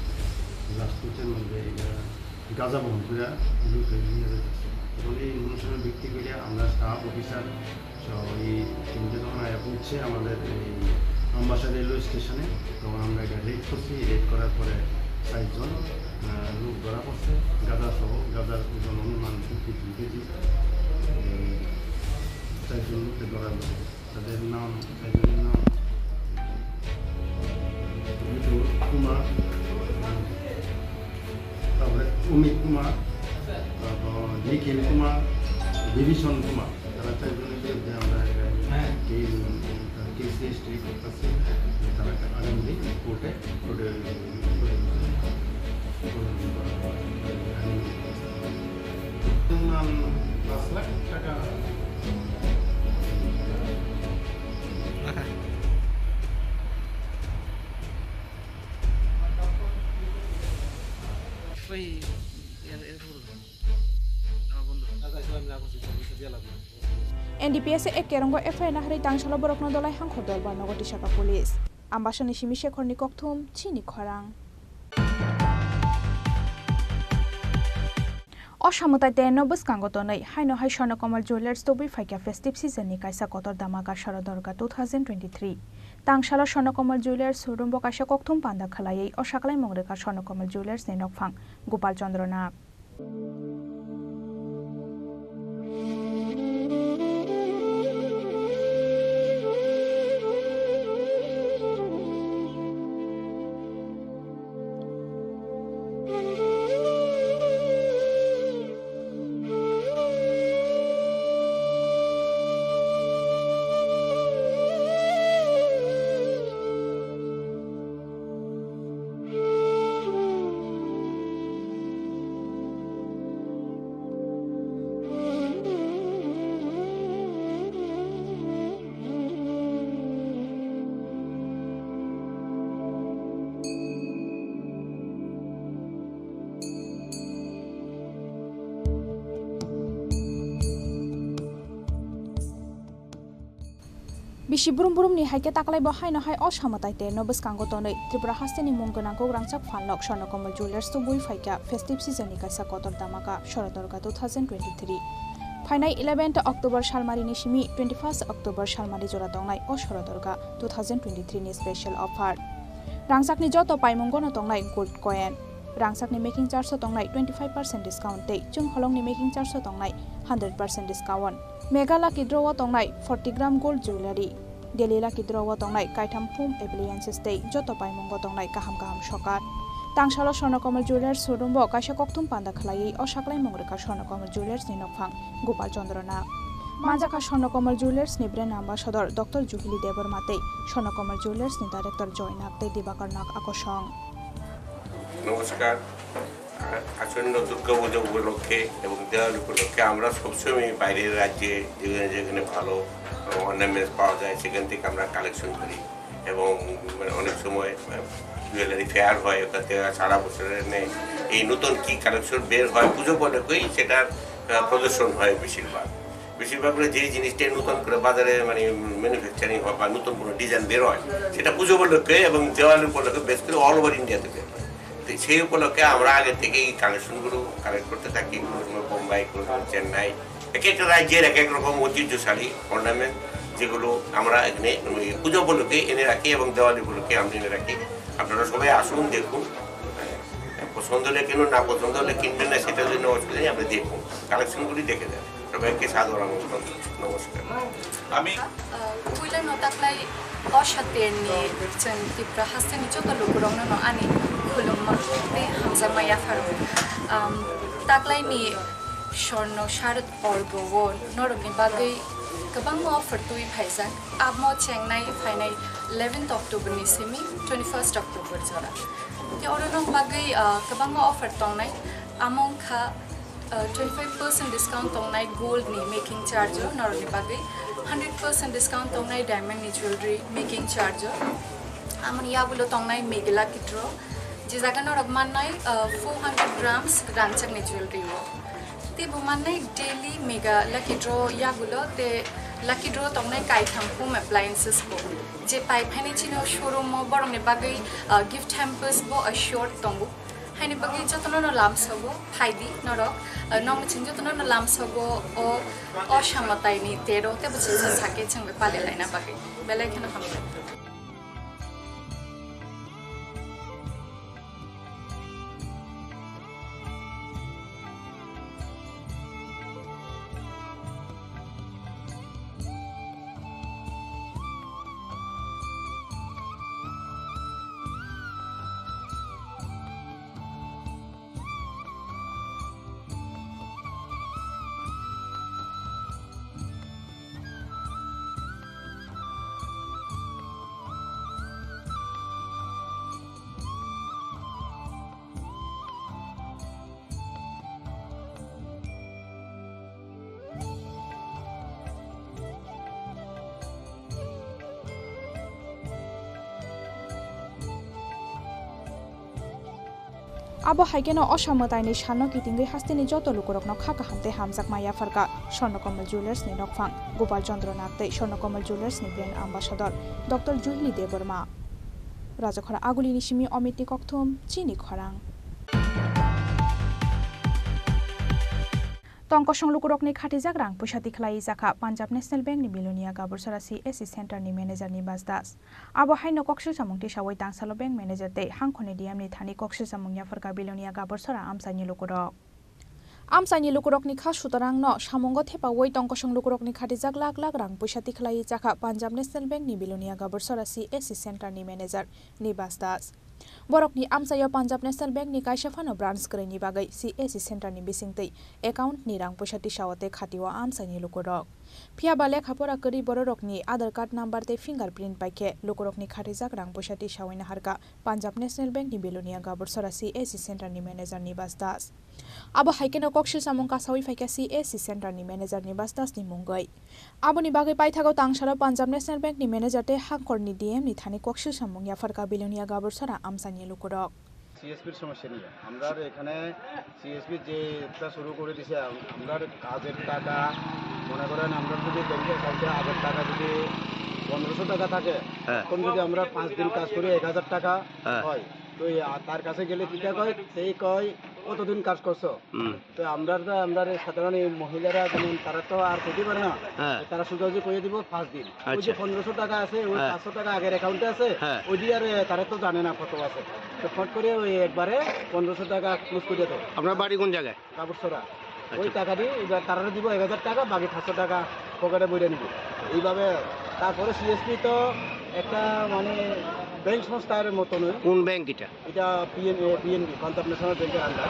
লাস্টকুচের মধ্যে এটা গাঁজা বহন করে লুকে নিয়ে যাচ্ছে এবং এই অনুষ্ঠানের ভিত্তি করে আমরা স্টাফ অফিসার এই ট্রেনটা যখন আয়া পৌঁছে আমাদের এই আমবাসা রেলওয়ে স্টেশনে তখন আমরা এটা রেড করছি রেড করার পরে ৬ জন লোক ধরা পড়ছে গাঁজা সহ গাঁজার ওজন অনুমান 52 কেজি ৪ জন লোককে ধরা পড়ছে তাদের নাম ৪ জনের নাম কুমার তারপরে অমিত কুমার তারপর নিখিল কুমার বিভীষণ কুমার তারা ৪ জনের বিরুদ্ধে আমরা কেস রেজিস্ট্রি করতেছি তারা আগামী দিন কোর্টে
NDPS ek kerongo FI na hari tangsalo borokno dolai hangkhor dol barnogoti shaka police ambasani simi shekhorni kokthum chini khorang অসামতাইতে নবস কাঙ্গতनै হাইনো হাই স্বর্ণকমল জুয়েলার্স তবুই ফাইকা ফেস্টিভ সিজননি কাইসা কতর দামাকা শারদরগা 2023 তাংশালা স্বর্ণকমল জুয়েলার্স শোরুম বকাইসা ককথুম পান্দা খালাयै অসাকলাই মংরেকা স্বর্ণকমল জুয়েলার্স নি নকফাং Gopal Chandra Nag Bisi burum-burum ni haike taklai bo haino hai অসামতাইতে নবস কাঙ্গতनै ত্রিপুরা হাস্তেনি মুঙ্গনাঙ্গো রাংচাক ফানলক স্বর্ণকমল জুয়েলার্স তো বুই ফাইকা ফেস্টিভ সিজননি কাইসা কতর দামাকা শরদরগা 2023 ফাইনাই 11 অক্টোবর সালমারিনি সিমি 21 অক্টোবর সালমারি জোড়া দংনাই ও শরদরগা 2023 ni স্পেশাল অফার রাংচাকনি যত পাইমঙ্গন দংনাই গোল্ড কয়েন রাংচাকনি মেকিং চার্জ দংনাই 25% ডিসকাউন্ট তেই chung holongni মেকিং চার্জ দংনাই 100% ডিসকাউন্ট মেগা লাকি ড্র দংনাই 40 gram gold jewellery daily lucky draw দংনাই কাইথাম হোম এপ্লিয়েন্সেস তেই যত পাইমঙ্গ দংনাই কাহাম কাহাম সকাত তাংশালো স্বর্ণকমল জুয়েলার্স শোরুম ব কাইসা ককথুম পান্দা খালাयै অসাকলাই মংরেকা স্বর্ণকমল জুয়েলার্স নি নকফাং গোপাল চন্দ্র নাগ মাজাকা স্বর্ণকমল জুয়েলার্স নি ব্র্যান্ড অ্যাম্বাসাদর ডক্টর জুহিলি দেববর্মাতেই স্বর্ণকমল জুয়েলার্স নি ডাইরেক্টর জয় নাগ তেই দিবাকর নাগ আকর্ষণ
নমস্কার আসন্ন দুর্গাপুজো উপলক্ষে এবং দেওয়ালি উপলক্ষে আমরা সবসময় বাইরের রাজ্যে যেখানে ভালো অর্নামেন্টস পাওয়া যায় সেখান থেকে আমরা কালেকশন করি এবং অনেক সময় জুয়েলারি ফেয়ার হয় ওখান থেকে সারা বছরের নেই এই নতুন কী কালেকশন বের হয় পুজো উপলক্ষেই সেটার প্রদর্শন হয় বেশিরভাগ করে যে জিনিসটাই নতুন করে বাজারে মানে ম্যানুফ্যাকচারিং হয় বা নতুন কোনো ডিজাইন বের হয় সেটা পুজো উপলক্ষে এবং দেওয়ালি উপলক্ষে বেশ করে অল ওভার ইন্ডিয়াতে বের হয় সেই উপলক্ষে আমরা আগে থেকে এই কালেকশনগুলো কালেক্ট করতে থাকি কোনো বোম্বাই কোনো চেন্নাই এক একটা রাজ্যের এক এক রকম ঐতিহ্যশালী অর্নামেন্ট যেগুলো আমরা এখানে পুজো উপলক্ষে এনে রাখি এবং দেওয়ালি উপলক্ষে আমরা এনে রাখি আপনারা সবাই আসুন দেখুন পছন্দ হলে কিনুন না পছন্দ হলে কিনবেন না সেটার জন্য অসুবিধা নেই আপনি দেখুন কালেকশনগুলি দেখে দেন সবাইকে সাদর আমন্ত্রণ নমস্কার
আমি kuilan no taklai oshaterni chen tipra haseni joto lukurong no ani khulum ma te hamza maya faru taklai ni স্বর্ণ শারদ অর্গ ও নরকনি বাগৈ गोबां अफर तुई फाइजाक आबमो चेंगनाय फाइनाय 11th अक्टोबर नि सिमी 21st अक्टोबर जरा ते अरनो बागै गोबां अफर तंनाय आमं खा 25% डिस्काउंट तंनाय गोल्ड नि मेकिंग चार्ज नरनि बागै 100% डिस्काउंट तंनाय डायमंड नि ज्वेलरी मेकिंग चार्ज आमन याबुलो तंनाय मेगला किट्रो जे जागा नरक माननाय 400 ग्राम्स रांचक नि ज्वेलरी हो ते बुमाननाय डेली मेगा लकी ड्र यागुलो ते लकी ड्र तंनाय काइथाम होम एप्लायंसेस को जे पाइफानि चिनो शोरूम मो बरंनि बागै गिफ्ट हैम्पर्स बो अश्योर्ड तंगु हानि बागै जतनो न लामसगो फाइदि नरक नंग छिन जतनो न लामसगो ओ अशामताइनि तेरो ते बचे साके छंग पाले लाइना बागै बेले खन हम
abo haigeno osamataini shalno kitingui hastini joto lukurokno khaka hamte hamjak maya farka Swarnakomal Jewelers ni nokfang Gopal Chandra Nath Swarnakomal Jewelers ni brand ambassador Dr. Juhili Deborma Rajakhara Agulini Simi Omiti Kokthum Chini Khorang Tongkosong lukurokni khatijak rang pushati khlai jaka Punjab National Bank ni Bilonia Gabursara CSC Center ni manager ni Basdas abo haino kokshi samungti sawai tangsalo bank manager te hangkhoni DM ni thani kokshi samungya farka Bilonia Gabursara amsani lukurok amsani lukurokni kha sutarang no samungo thepawoi tongkosong lukurokni khatijak lak lak rang pushati khlai jaka Punjab National Bank ni Bilonia Gabursara CSC Center ni manager ni Basdas Borokni amsayo Punjab National Bank ni kaisa phano branch kreni bagai CSC Center ni bisingtei account ni rang pushati sawate khatiwa amsani lukurok Pia bale khapora kari borokni Aadhaar card number te fingerprint paike lukurokni khatijak rang pushati sawaina harka Punjab National Bank ni Bilonia Gabursara CSC Center ni manager ni Basdas abo haikeno kokshi samung kasawi faika CSC Center ni manager ni Basdas ni mungai abo ni bagai paithago tangsara Punjab National Bank ni manager te hangkor ni DM ni thani kokshi samung ya farka Bilonia Gabursara amsani lukurok
সিএসপির সমস্যা নিয়ে আমরা এখানে CSP যেটা শুরু করে দিছে আমরা কাজের টাকা মনে করেন আমরা যদি ব্যাংকের কাছে আগের টাকা যদি 1500 টাকা থাকে তখন যদি আমরা 5 দিন কাজ করি 1000 টাকা হয় তো তার কাছে গেলে কি কয় সেই কয় কতদিন কাজ করছো তো আমরা সাধারণ মহিলারা যেমন তারা তো আর করতে পারে না তারা সোজাসুজি কইয়ে দিব 5 দিন ওই যে 1500 টাকা আছে ওই 500 টাকা আগের অ্যাকাউন্টে আছে ওই দিয়ে আর তারা তো জানে না কত আছে তো ফট করে ওই একবারে 1500 টাকা ক্লোজ করে দাও
আপনার বাড়ি কোন জায়গায়
কাবুরসরা ওই টাকা দিয়ে এবার তারা দিব 1000 টাকা বাকি 500 টাকা পকেটে বইরে নিব এইভাবে তারপরে সিএসপি তো একটা মানে ব্যাংক সংস্থার মতো নয়
কোন ব্যাংক
এটা পিএনবি পাঞ্জাব ন্যাশনাল ব্যাংকের আন্ডার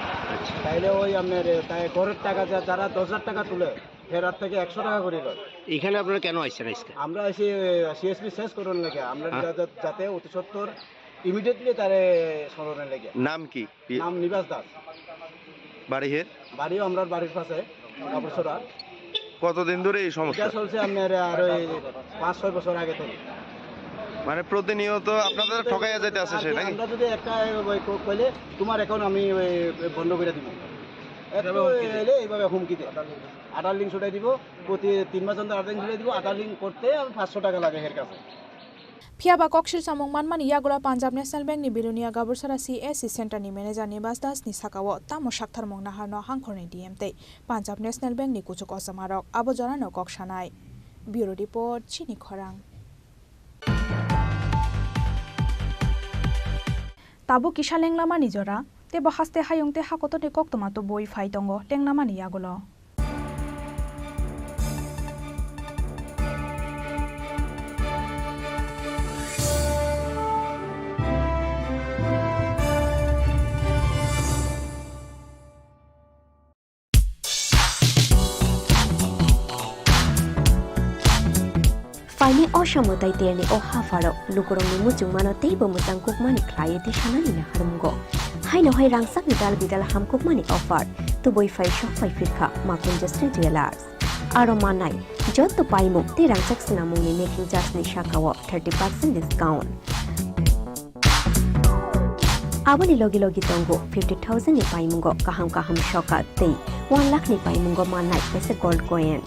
তাইলে ওই আপনার তাই ঘরের টাকা যারা 10,000 টাকা তুলে ফেরার থেকে 100 টাকা করে দেয়
এখানে আপনারা কেন আসছেন আজকে
আমরা এসে সিএসপি শেষ করুন লাগে আমরা যাতে অতি সত্তর ইমিডিয়েটলি তারে সরানোর লাগে
নাম কি
নাম নিবাস দাস বাড়িও আমরা বাড়ির পাশে কাপড়ছড়া
কতদিন ধরে এই সমস্যা
চলছে আপনার আর ওই 5-6 বছর আগে থেকে
মানে প্রতিনিয়ত আপনাদের ঠকাইয়া যেতে আছে সেটা
আমরা যদি একটা কইলে তোমার অ্যাকাউন্ট আমি বন্ধ করে দিব এলে এইভাবে হুমকি দেয় আধার লিঙ্ক ছুটাই দিব প্রতি 3 মাস অন্তর আধার লিঙ্ক ছুটাই দিব আধার লিঙ্ক করতে 500 টাকা লাগে এর কাছে
Phiaba kokshir samung manmani yagura Punjab National Bank ni Bilonia Gabursara CSC Center ni manager ni Basdas ni sakawo tamo shakthar mong naharno hangkhorni DMT Punjab National Bank ni kuchuk osamarok abo jarano kokshanai Bureau Report Chini Khorang Tabo kisha lenglama ni jora te bahaste hayongte hakoto ni koktomato boi phai tongo lenglama ni yagulo
Paine Oshamotai Teni O Hafaro, Lukurong Mutumano Table Mutangkuk Money Client Shanani Harungo. Haino Hai Rangsak Nidal Bidal Hamkuk Money offered to boy 5 shop 5 Filka, Makunjustri Jewelers. Aromanai, Jot to Paimuk, the Rangsak Sinamuni making just Nishakawa 30% discount. Abani Logi Tongo 50,000 ni Paimungo, Kaham Shoka, Tay, 1 lakh ni Paimungo Manai, Pesa Gold Coin.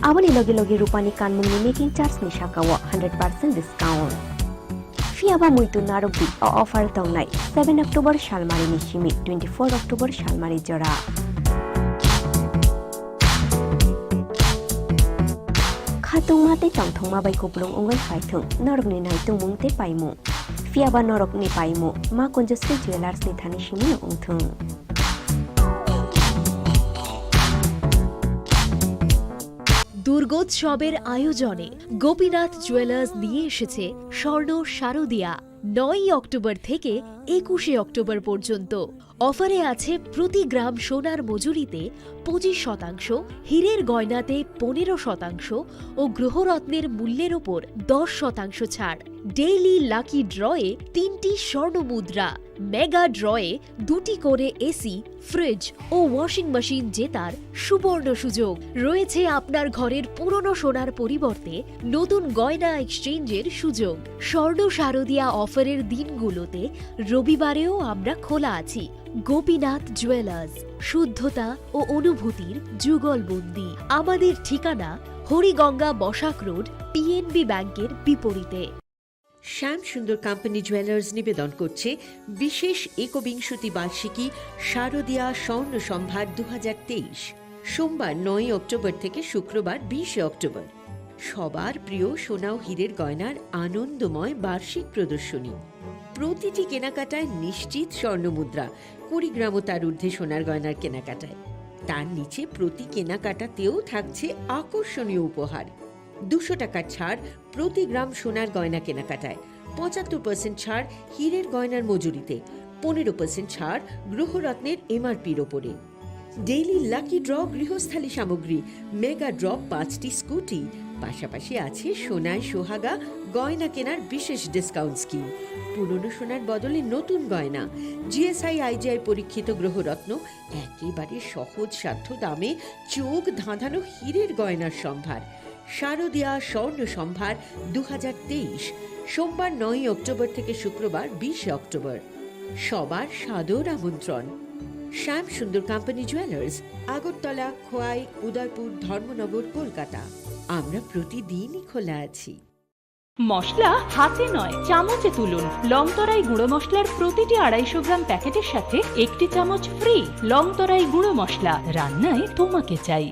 Abani Logi Rupani Kanmuni making charge Nishakawa 100% discount. Fiaba Muito Narubi or offer Tongnai 7 October Shalmari Nishimi 24 October Shalmari Jora. Khatung mate tongthong ma bai kuplung ongai phaithung norok ni nai tungmung te paimu fiaba norok ni paimu ma Kunjustri Jewelers ni thani shimi no ongthung
দুর্গোৎসবের আয়োজনে Gopinath jewellers নিয়ে এসেছে স্বর্ণ শারদিয়া 9 October থেকে 21 October পর্যন্ত অফারে আছে প্রতি গ্রাম সোনার মজুরিতে 25%, হীরের গয়নাতে 15% ও গ্রহরত্নের মূল্যের ওপর 10% ছাড়। ডেইলি লাকি ড্রয়ে 3টি স্বর্ণ মুদ্রা, মেগা ড্রয়ে 2টি করে এসি, ফ্রিজ ও ওয়াশিং মেশিন জেতার সুবর্ণ সুযোগ রয়েছে। আপনার ঘরের পুরনো সোনার পরিবর্তে নতুন গয়না এক্সচেঞ্জের সুযোগ। স্বর্ণ শারদিয়া অফারের দিনগুলোতে রবিবারেও আমরা খোলা আছি। গোপীনাথ জুয়েলার্স, শুদ্ধতা ও অনুভূতির যুগলবন্দি। আমাদের ঠিকানা হরিগঙ্গা বসাক রোড, পিএনবি ব্যাংকের বিপরীতে।
শ্যাম সুন্দর কোম্পানি জুয়েলার্স নিবেদন করছে বিশেষ একবিংশতি বার্ষিকী শারদিয়া স্বর্ণ সম্ভার 2023, সোমবার 9 অক্টোবর থেকে শুক্রবার 20 অক্টোবর। সবার প্রিয় সোনা ও হীরের গয়নার আনন্দময় বার্ষিক প্রদর্শনী। প্রতিটি কেনাকাটায় নিশ্চিত স্বর্ণ মুদ্রা, 20 গ্রাম ও তার ঊর্ধ্বে সোনার গয়নার কেনাকাটায়। তার নিচে প্রতি কেনাকাটাতেও থাকছে আকর্ষণীয় উপহার। 200 টাকার ছাড় প্রতি গ্রাম সোনার গয়না কেনাকাটায়, 75% ছাড় হীরের গয়নার মজুরিতে, 15% ছাড় গ্রহরত্নের এমআরপির ওপরে। ডেইলি লাকি ড্র গৃহস্থালী সামগ্রী, মেগা ড্র 5টি স্কুটি, পাশাপাশি আছে সোনায় সোহাগা গয়না কেনার বিশেষ ডিসকাউন্ট স্কিম। পুরনো সোনার বদলে নতুন গয়না, জিএসআই আইজিআই পরীক্ষিত গ্রহরত্ন, একেবারে সহজ সাধ্য দামে চোখ ধাঁধানো হীরের গয়নার সম্ভার। শারদিয়া স্বর্ণ সম্ভার 2023, সোমবার 9 অক্টোবর থেকে শুক্রবার 20 অক্টোবর। সবার সাদর আমন্ত্রণ। শ্যাম সুন্দর কোম্পানি জুয়েলার্স, আগরতলা, খোয়াই, উদয়পুর, ধর্মনগর, কলকাতা। আমরা প্রতিদিনই খোলা আছি।
মশলা হাতে নয় চামচে তুলুন। লংতরাই গুঁড়ো মশলার প্রতিটি 250 গ্রাম প্যাকেটের সাথে 1টি চামচ ফ্রি। লংতরাই গুঁড়ো মশলা, রান্নায় তোমাকে চাই।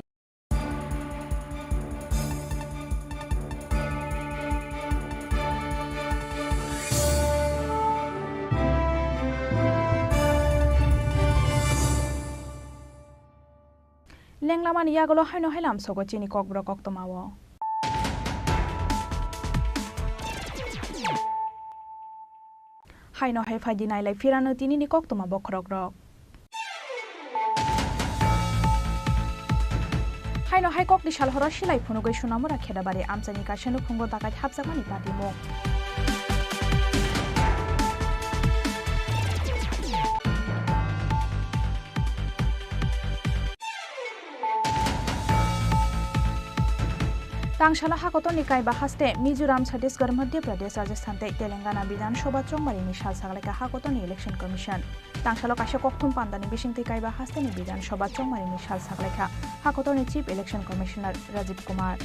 Lenglaman yagolo haino helam sogo chini kokborok oktomawo. Haino hai faidi nailai firano tini ni koktoma bokrok rok. Haino hai kok di shalhora shilai phunugoi shunamura khedabari amchani kashenu phungo dakai hapsakani patimo. Tangshala hakoton nikai bahaste Mizoram, Chhattisgarh, Madhya Pradesh, Rajasthan te Telangana Bidhan Sabha chongmari ni sal sagleka hakoton election commission. Tangshala kasha kokthum pandani bishing te kai bahaste ni Bidhan Sabha chongmari ni sal sagleka hakoton chief election commissioner Rajiv Kumar.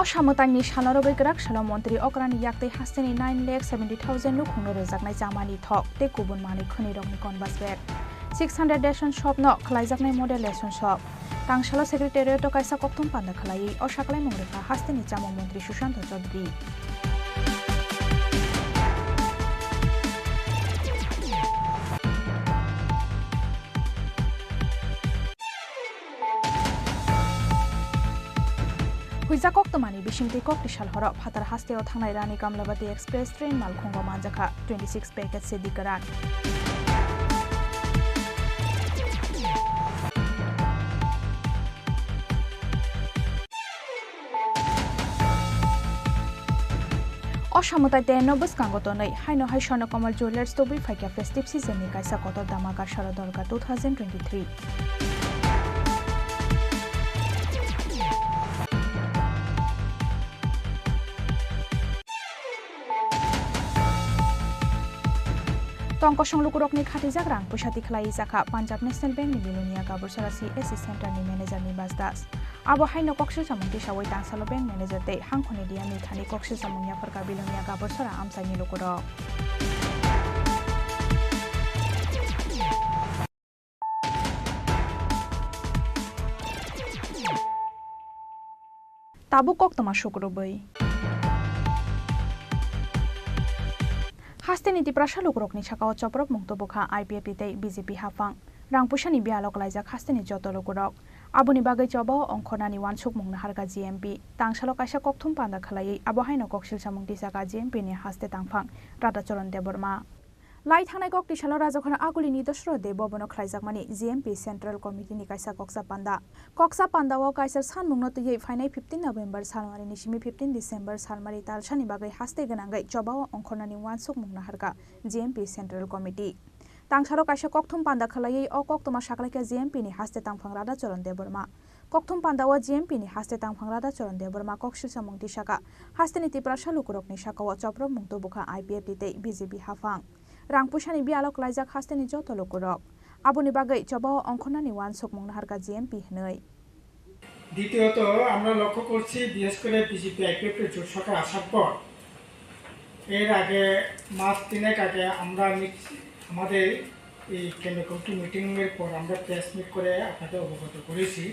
অসামতানি সালারবে গ্রাক সালা মন্ত্রী অকরানি ইয়াকতে হাসতেনি 9,70,000 লুখুংনো রেজাকনাই জামানি থক তে কুবুন মানি খনি রংনি কনবাস বেগ 600 ration shop ন খলাইজাকনাই model ration shop তাংশালা secretariat কাইসা কক্তম পান্দা খলাই অসাকলাই মংরেখা হাসতেনি জামা মন্ত্রী Sushanta Chowdhury. Huiza koktomani bishimti kokti shalhoro phatar hasteo thangnai Rani Kamlabati Express train malkhungo manjakha 26 packet se dikaran. অসমতাইতে নবস্কাঙ্গতनै হাইনো হাই স্বর্ণকমল জুয়েলার্স তবুই ফাইকা ফেস্টিভ সিজননি কাইসা কতর দামাকা শারদর্গা 2023 Tongkosong lukurokni khatijak rang pusati khlai jaka Punjab National Bank ni Bilonia Gabor Sarasi SC Center ni manager ni Basdas abo haino koksil samungti sawai tangsalo bank manager te hangkhoni dia ni thani koksil samungya farka Bilonia Gabor Sara amsai ni lukurok Tabuk kok toma shukrobai Hasteni Tripura lukurokni sakao choprok mungtobokha IPF tei BJP hafang rangpusani bialok laijak hasteni joto lukurok aboni bagai chobo ongkhonani wansuk mungna harga GMP tangsalo kaisa kokthum panda khlai abo haino koksil samungti saka GMP ni haste tangphang Radacharan Deborma Lai thangnai kokti salo rajakhana agulini dosro de bobono khlaijakmani GMP Central Committee ni kaisa koksa panda o kaisa sanmungno tei fainai 15 November salmari ni simi 15 December salmari talsani bagai haste ganangai chobao ongkhonani wansuk mungna harga GMP Central Committee Tangsalo kaisa kokthum panda khlai o koktoma saklaika GMP ni haste tangphang Radacharan Deborma kokthum panda o GMP ni haste tangphang Radacharan Deborma koksil samungti saka hasteni Tripura lukurokni saka o choprok mungtobokha IPF tei BJP hafang Rangpusani bialok laijak hasteni joto lukurok aboni bagai chobao ongkhonani wansuk mungna harga GMP hnoi
দ্বিতীয়ত আমরা লক্ষ্য করছি বিশেষ করে BJP IPF এর জোট সরকার আসার পর এর আগে মাস তিনেক আগে আমরা আমাদের এই কেন্দ্রীয় কমিটি মিটিং এর পর আমরা প্রেস মিট করে আপনাদের অবগত করেছি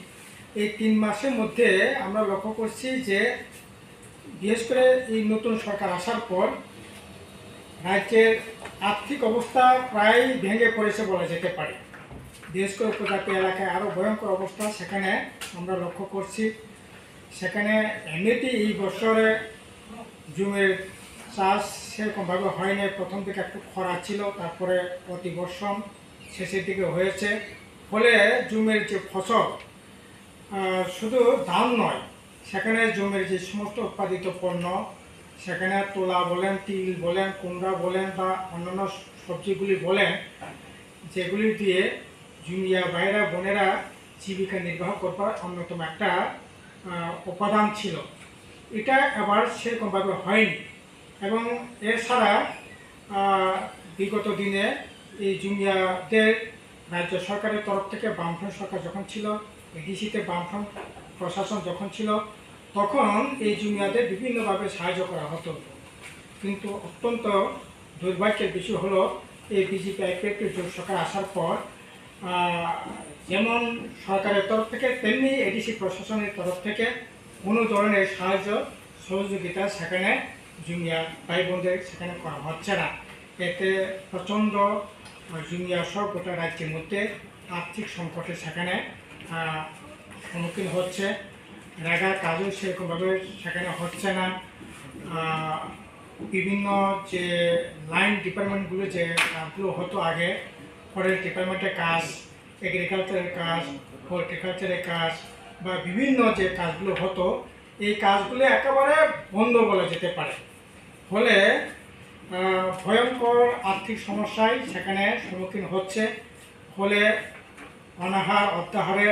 এই 3 মাসের মধ্যে আমরা লক্ষ্য করছি যে বিশেষ করে এই নতুন সরকার আসার পর রাজ্যের আর্থিক অবস্থা প্রায় ভেঙে পড়েছে বলা যেতে পারে বিশেষ করে উপজাতি এলাকায় আরও ভয়ঙ্কর অবস্থা সেখানে আমরা লক্ষ্য করছি সেখানে এমনিতেই এই বছরে জমির চাষ সেরকমভাবে হয়নি প্রথম দিকে একটু খরা ছিল তারপরে অতিবর্ষণ শেষের দিকে হয়েছে ফলে জমির যে ফসল শুধু ধান নয় সেখানে জমির যে সমস্ত উৎপাদিত পণ্য সেখানে তোলা বলেন তিল বলেন কুমড়া বলেন বা অন্যান্য সবজিগুলি বলেন যেগুলি দিয়ে জুনিয়া ভাইরা বোনেরা জীবিকা নির্বাহ করবার অন্যতম একটা উপাদান ছিল এটা আবার সেরকমভাবে হয়নি এবং এছাড়া বিগত দিনে এই জুনিয়াদের রাজ্য সরকারের তরফ থেকে বামফ্রন্ট সরকার যখন ছিল এডিসিতে বামফ্রন্ট প্রশাসন যখন ছিল তখন এই জুনিয়াদের বিভিন্নভাবে সাহায্য করা হতো কিন্তু অত্যন্ত দুর্ভাগ্যের বিষয় হলো এই বিজেপি আইপিএফ জোট সরকার আসার পর যেমন সরকারের তরফ থেকে তেমনি এডিসি প্রশাসনের তরফ থেকে কোনো ধরনের সাহায্য সহযোগিতা সেখানে জুনিয়া ভাই বোনদের সেখানে করা হচ্ছে না এতে প্রচণ্ড জুনিয়া সহ গোটা রাজ্যের মধ্যে আর্থিক সংকটে সেখানে সম্মুখীন হচ্ছে রেগার কাজও সেরকমভাবে সেখানে হচ্ছে না বিভিন্ন যে লাইন ডিপার্টমেন্টগুলো যে কাজগুলো হতো আগে ফরেস্ট ডিপার্টমেন্টের কাজ এগ্রিকালচারের কাজ হর্টিকালচারের কাজ বা বিভিন্ন যে কাজগুলো হতো এই কাজগুলো একেবারে বন্ধ বলা যেতে পারে ফলে ভয়ঙ্কর আর্থিক সমস্যায় সেখানে সম্মুখীন হচ্ছে ফলে অনাহার অত্যাহারে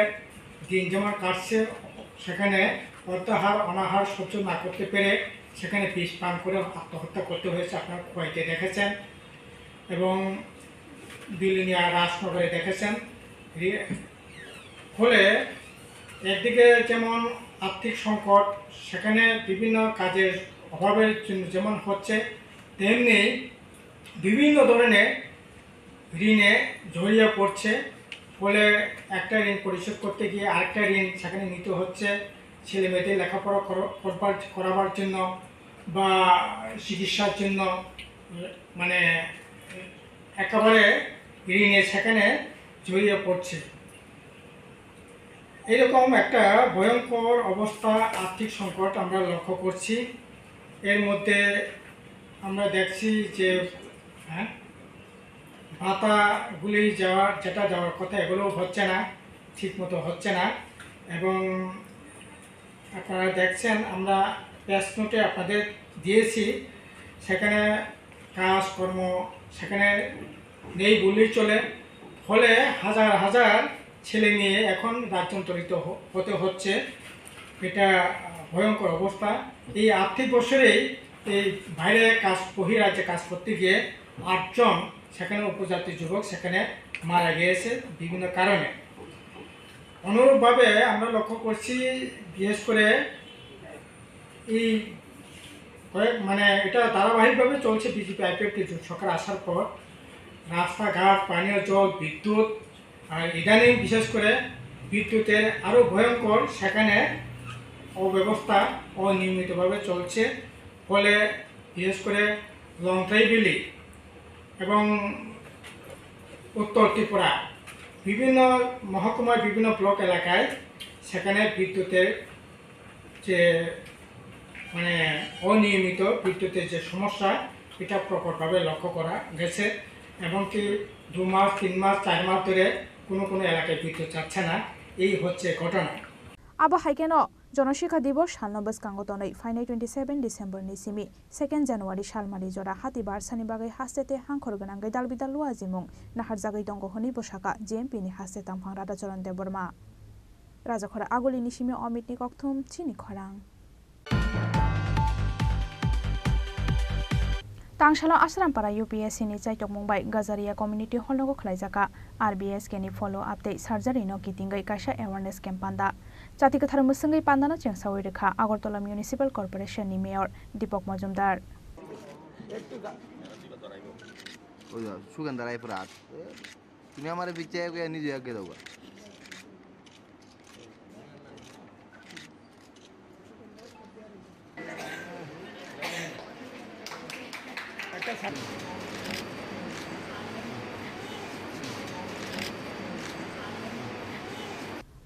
দিন যেমন কাটছে সেখানে অত্যাহার অনাহার সহ্য না করতে পেরে সেখানে বিষ পান করে আত্মহত্যা করতে হয়েছে আপনারা খোয়াইতে দেখেছেন এবং বিলিনিয়া রাজনগরে দেখেছেন ফলে একদিকে যেমন আর্থিক সংকট সেখানে বিভিন্ন কাজের অভাবের জন্য যেমন হচ্ছে তেমনি বিভিন্ন ধরনের ঋণে জড়িয়ে পড়ছে ফলে একটা ঋণ পরিশোধ করতে গিয়ে আরেকটা ঋণ সেখানে নিতে হচ্ছে ছেলে মেয়েদের লেখাপড়া করাবার জন্য বা চিকিৎসার জন্য মানে একেবারে ঋণে সেখানে জড়িয়ে পড়ছে এরকম একটা ভয়ঙ্কর অবস্থা, আর্থিক সংকট আমরা লক্ষ্য করছি। এর মধ্যে আমরা দেখছি যে ভাতাগুলি যাওয়ার কথা এগুলো হচ্ছে না, ঠিকমতো হচ্ছে না। এবং আপনারা দেখছেন, আমরা প্রেস নোটে আপনাদের দিয়েছি, সেখানে কাজকর্ম সেখানে নেই বললেই চলে। ফলে হাজার হাজার ছেলে মেয়ে এখন রাজ্যান্তরিত হতে হচ্ছে। এটা ভয়ঙ্কর অবস্থা। এই আর্থিক বছরেই এই বাইরে বহিরাজ্যে কাজ করতে গিয়ে 8 জন সেখানে উপজাতি যুবক সেখানে মারা গিয়েছে বিভিন্ন কারণে। অনুরূপভাবে আমরা লক্ষ্য করছি, বিশেষ করে এই এটা ধারাবাহিকভাবে চলছে বিজেপি আইপিএফটি জোট সরকার আসার পর। রাস্তাঘাট, পানীয় জল, বিদ্যুৎ, আর ইদানিং বিশেষ করে বিদ্যুতের আরও ভয়ঙ্কর, সেখানে অব্যবস্থা অনিয়মিতভাবে চলছে। ফলে বিশেষ করে লংথ্রাইবিলি এবং উত্তর ত্রিপুরা বিভিন্ন মহকুমার বিভিন্ন ব্লক এলাকায় সেখানে বিদ্যুতের যে অনিয়মিত বিদ্যুতের যে সমস্যা, এটা প্রকটভাবে লক্ষ্য করা গেছে। এমনকি 2 মাস 3 মাস 4 মাস ধরে কোনো এলাকায় বিদ্যুৎ যাচ্ছে না। এই হচ্ছে ঘটনা।
আবো হাইকেন জনশিক্ষা দিবস সালনবস কাঙ্গতनै ফাইনাই 27 ডিসেম্बर नि सिमी 2 জানুয়ারি সালমারি जरा हाति बारसानि बागै हास्तेते हांखर गोनांगै दालबिदाल लुआजिमुं नाहार जागै दंग हनि बसाका जेएमपी नि हास्ते तामफां राधाचरण देबबर्मा राजाखरा आगलिनि सिमी अमितनि कक्थुम चिनि खरां तांशाला आश्रामपारा यूपीएससी नि चाइटक मुंबाई गाजारिया कम्युनिटी हलनगो खलाइजाका आरबीएस केनि फलो आपते सार्जारि नो कितिंगै काइसा एवारनेस कैम्प पान्दा जातिगो थारमुसंगै पान्दाना चेंसावै रेखा আগরতলা মিউনিসিপাল কর্পোরেশন नि मेयर दीपक मजुमदार
সুগন্ধা রায় পুরা তুমি আমারে বিচ্ছে নিজে আগে দাও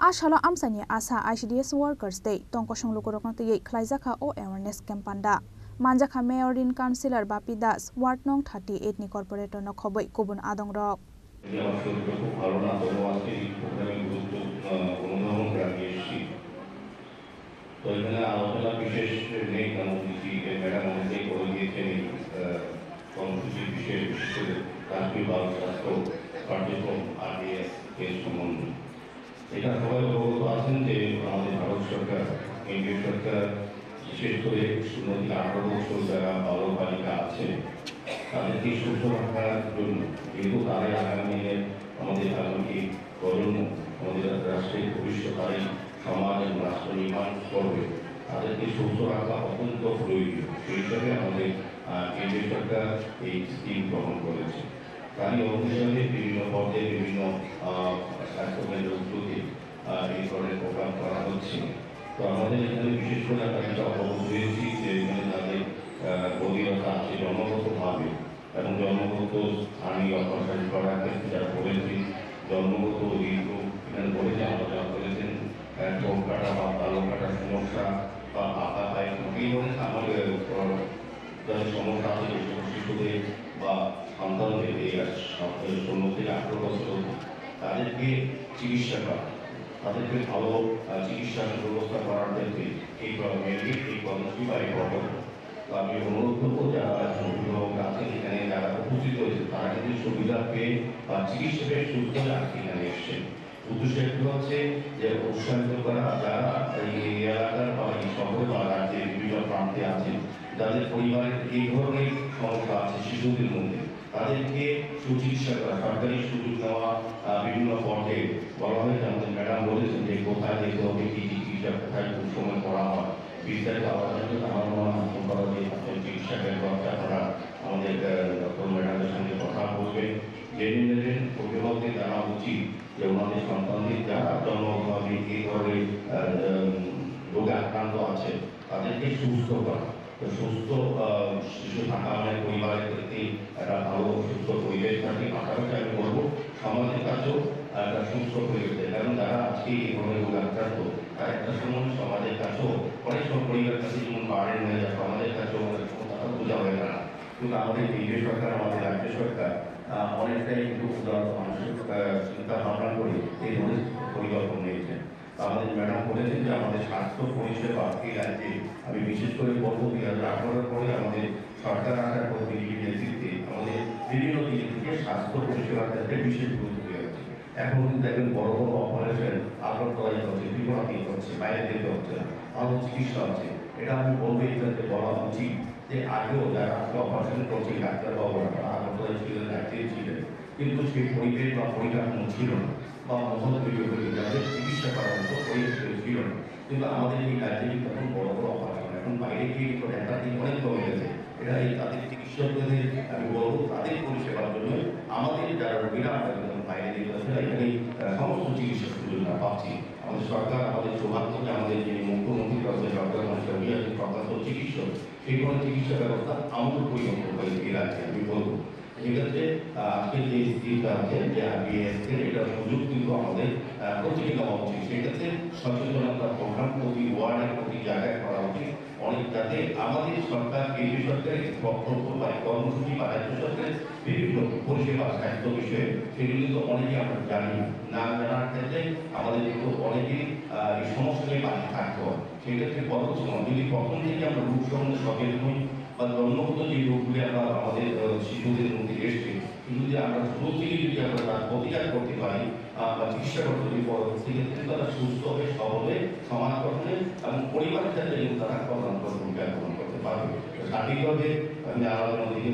आशाला आमसानि आसा आईसीडीएस वर्कर्स डे तंकसं लुकुरकनतयै खलाइजाखा ओ अवेयरनेस कैम्प पान्दा मानजाखा mayor in councillor Bapi Das ward नं 38 नि कॉर्पोरेटर न खबै गुबुन आदं रक
তো এখানে আলোচনা বিশেষ নেই, কারণ ম্যাডাম অনেকেই করে দিয়েছেন কর্মসূচি বিশেষ করে রাষ্ট্রীয় বাল স্বাস্থ্য কার্যক্রম আরডিএস এর সম্বন্ধে। এটা সবাই অবগত আছেন যে আমাদের ভারত সরকার, কেন্দ্রীয় সরকার বিশেষ করে 16 থেকে 18 বছর যারা বালক বালিকা আছে তাদেরকে সুস্থ রাখার জন্য, যেহেতু তারাই আগামী দিনের আমাদের আগামী প্রজন্ম, আমাদের রাষ্ট্রের ভবিষ্যৎ সমাজ এবং রাষ্ট্র নির্মাণ করবে, তাদেরকে সুস্থ রাখা অত্যন্ত প্রয়োজনীয়। সেই হিসাবে আমাদের কেন্দ্রীয় সরকার এই স্কিম গ্রহণ করেছে। তারই অনুসারে বিভিন্ন পর্যায়ে বিভিন্ন স্বাস্থ্যকেন্দ্রগুলোতে এই ধরনের প্রোগ্রাম করা হচ্ছে। তো আমাদের এখানে বিশেষ করে আমরা যেটা অবগত হয়েছি যে এখানে তাদের গভীরতা আছে জন্মগতভাবে, এবং জন্মগত স্থানীয় অপারেশন করার ক্ষেত্রে যারা বলেছি জন্মগত ঋতু এখানে বলেছে, আলোচনা করেছেন চোখ কাটা বা তালু কাটার সমস্যা বা আঁকা পায় এই ধরনের আমাদের যাদের সমস্যা আছে শিশুদের বা সন্তানদের এই 16 থেকে 18 বছর তাদেরকে চিকিৎসা করা, তাদেরকে ভালো চিকিৎসার ব্যবস্থা করার ক্ষেত্রে এই কর্মসূচি বা এই প্রকল্প। তো আমি অনুরোধ করবো যারা অভিভাবক আছেন এখানে যারা উপস্থিত হয়েছে তারা কিন্তু সুবিধা পেয়ে বা চিকিৎসা পেয়ে সুস্থ এখানে এসছেন। উদ্দেশ্য একটু হচ্ছে যে উৎসাহিত করা যারা এই এলাকার বা এই শহর বা রাজ্যের বিভিন্ন প্রান্তে আছেন, যাদের পরিবারের এই ধরনের সমস্যা আছে শিশুদের মধ্যে, তাদেরকে সুচিকিৎসা করা, সরকারি সুযোগ নেওয়া বিভিন্ন পর্যায়ে বলা হয়। আমাদের ম্যাডাম বলেছেন যে কোথায় যেতে হবে, কি চিকিৎসা কোথায় কোন সময় করা হয়, বিস্তারিত আলোচনা করতে আমার মনে হয় হাসপাতাল যে চিকিৎসা ব্যবস্থা করা আমাদের ডক্টর ম্যাডামের সঙ্গে কথা বলবেন। জেনে নেবেন অভিভাবকদের জানা উচিত যে ওনাদের সন্তানদের যারা জন্মভাবে এই ধরনের রোগে আক্রান্ত আছে তাদেরকে সুস্থ করা। সুস্থ শিশু থাকা মানে পরিবারের প্রতি একটা ভালো সুস্থ পরিবেশ থাকে। পাশাপাশি আমি বলবো সমাজের কাছেও একটা সুস্থ পরিবেশে, কারণ যারা আজকে এই ধরনের রোগে আক্রান্ত তারা একটা সময় সমাজের কাছেও অনেক সময় পরিবারের কাছে যেমন বাড়েন হয়ে যায়, সমাজের কাছেও অনেক সময় তারা বোঝা হয়ে না। কিন্তু আমাদের কেন্দ্রীয় সরকার, আমাদের রাজ্য সরকার অনেকটাই কিন্তু উদাহরণ মানসিক চিন্তা ভাবনা করে এই ধরনের পরিকল্পনা নিয়েছেন। আমাদের ম্যাডাম বলেছেন যে আমাদের স্বাস্থ্য পরিষেবা এই রাজ্যে, আমি বিশেষ করে বলবো 2018 পরে আমাদের সরকার আসার পর বিজেপি নেতৃত্বে আমাদের বিভিন্ন দিক থেকে স্বাস্থ্য পরিষেবার ক্ষেত্রে বিশেষ গুরুত্ব দেওয়া হচ্ছে। এখন কিন্তু দেখবেন বড় বড় অপারেশন আগরতলায় হচ্ছে, ত্রিপুরাতে হচ্ছে, বাইরে যেতে হচ্ছে না, ভালো চিকিৎসা আছে। এটা আমি বলবো এই ক্ষেত্রে বলা উচিত যে আগেও যারা অপারেশন করছে ডাক্তারবাবুরা তারা আগরতলায় ছিলেন, রাজ্যে ছিলেন, কিন্তু সেই পরিবেশ বা পরিকাঠামো ছিল না, বা মহল তৈরি হয়ে যাদের চিকিৎসা করার মতো পরিবেশ ছিল না। কিন্তু আমাদের এই রাজ্যে কিন্তু এখন বড় বড় অপারেশন, এখন বাইরে গিয়ে কিন্তু একটা দিন অনেক কমে গেছে। এটা এই তাদের চিকিৎসকদের আমি বলবো তাদের পরিষেবার জন্য আমাদের যারা রোগীরা আমরা কিন্তু বাইরে যেতে হচ্ছে, এখানে সমস্ত চিকিৎসা সুযোগ না পাচ্ছি। আমাদের সরকার, আমাদের সৌভাগ্য যে আমাদের যিনি মুখ্যমন্ত্রী রয়েছে ডক্টর প্রকাশ চিকিৎসক, সেই ধরনের চিকিৎসা ব্যবস্থা আমাদের পরিবর্তন হয়েছে এই রাজ্যে। আমি বলবো সেক্ষেত্রে আজকে যে স্কিমটা আছে যে আরবিএসের, এটা সুযোগ কিন্তু আমাদের প্রতিটি দেওয়া উচিত। সেক্ষেত্রে সচেতনতা প্রোগ্রাম প্রতি ওয়ার্ডে প্রতি জায়গায় করা উচিত, অনেক যাতে আমাদের সরকার, কেন্দ্রীয় সরকারের বক্তব্য বা কর্মসূচি বা রাজ্য সরকারের বিভিন্ন পরিষেবা স্বাস্থ্য বিষয়ে সেগুলো কিন্তু অনেকেই আমরা জানি না। জানার ক্ষেত্রে আমাদের কিন্তু অনেকেই এই সমস্যা নিয়ে পাশে থাকতে হয়। সেক্ষেত্রে কত সময় যদি প্রথম থেকে আমরা রোগ সম্বন্ধে সচেতন হই বা জন্মগত যে রোগগুলি আমরা আমাদের শিশুদের মধ্যে এসছে, কিন্তু যদি আমরা শুরু থেকে যদি আমরা তার প্রতিকার করতে পারি বা চিকিৎসা করতে পারি, সেক্ষেত্রে তারা সুস্থ হবে, সবল হবে, সমাজ গঠনে এবং পরিবারের ক্ষেত্রে কিন্তু তারা কল্যাণকর ভূমিকা গ্রহণ করতে পারবে। সঠিকভাবে আমি আলোচনা দিকে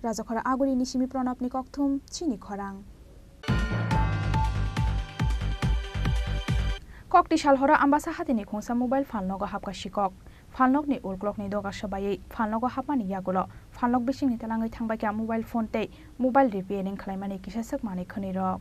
রাজাখরা আগরি নিশিমি প্রণাপনি ককথুম চিনি খরাং ককটি সালহরা আম্বাসা হাতিনি খুংসা মোবাইল ফালনগ হাবকা শিকক ফালনগনি উলগ্লকনি দगा সবাই ফালনগ হাপানি ইয়াগুলো ফালনগ বিসিংনি তেলাঙ্গै थांबायका মোবাইল ফোন তে মোবাইল রিপেয়ারিং খালাইমানি কিসাসক মানি খনি রক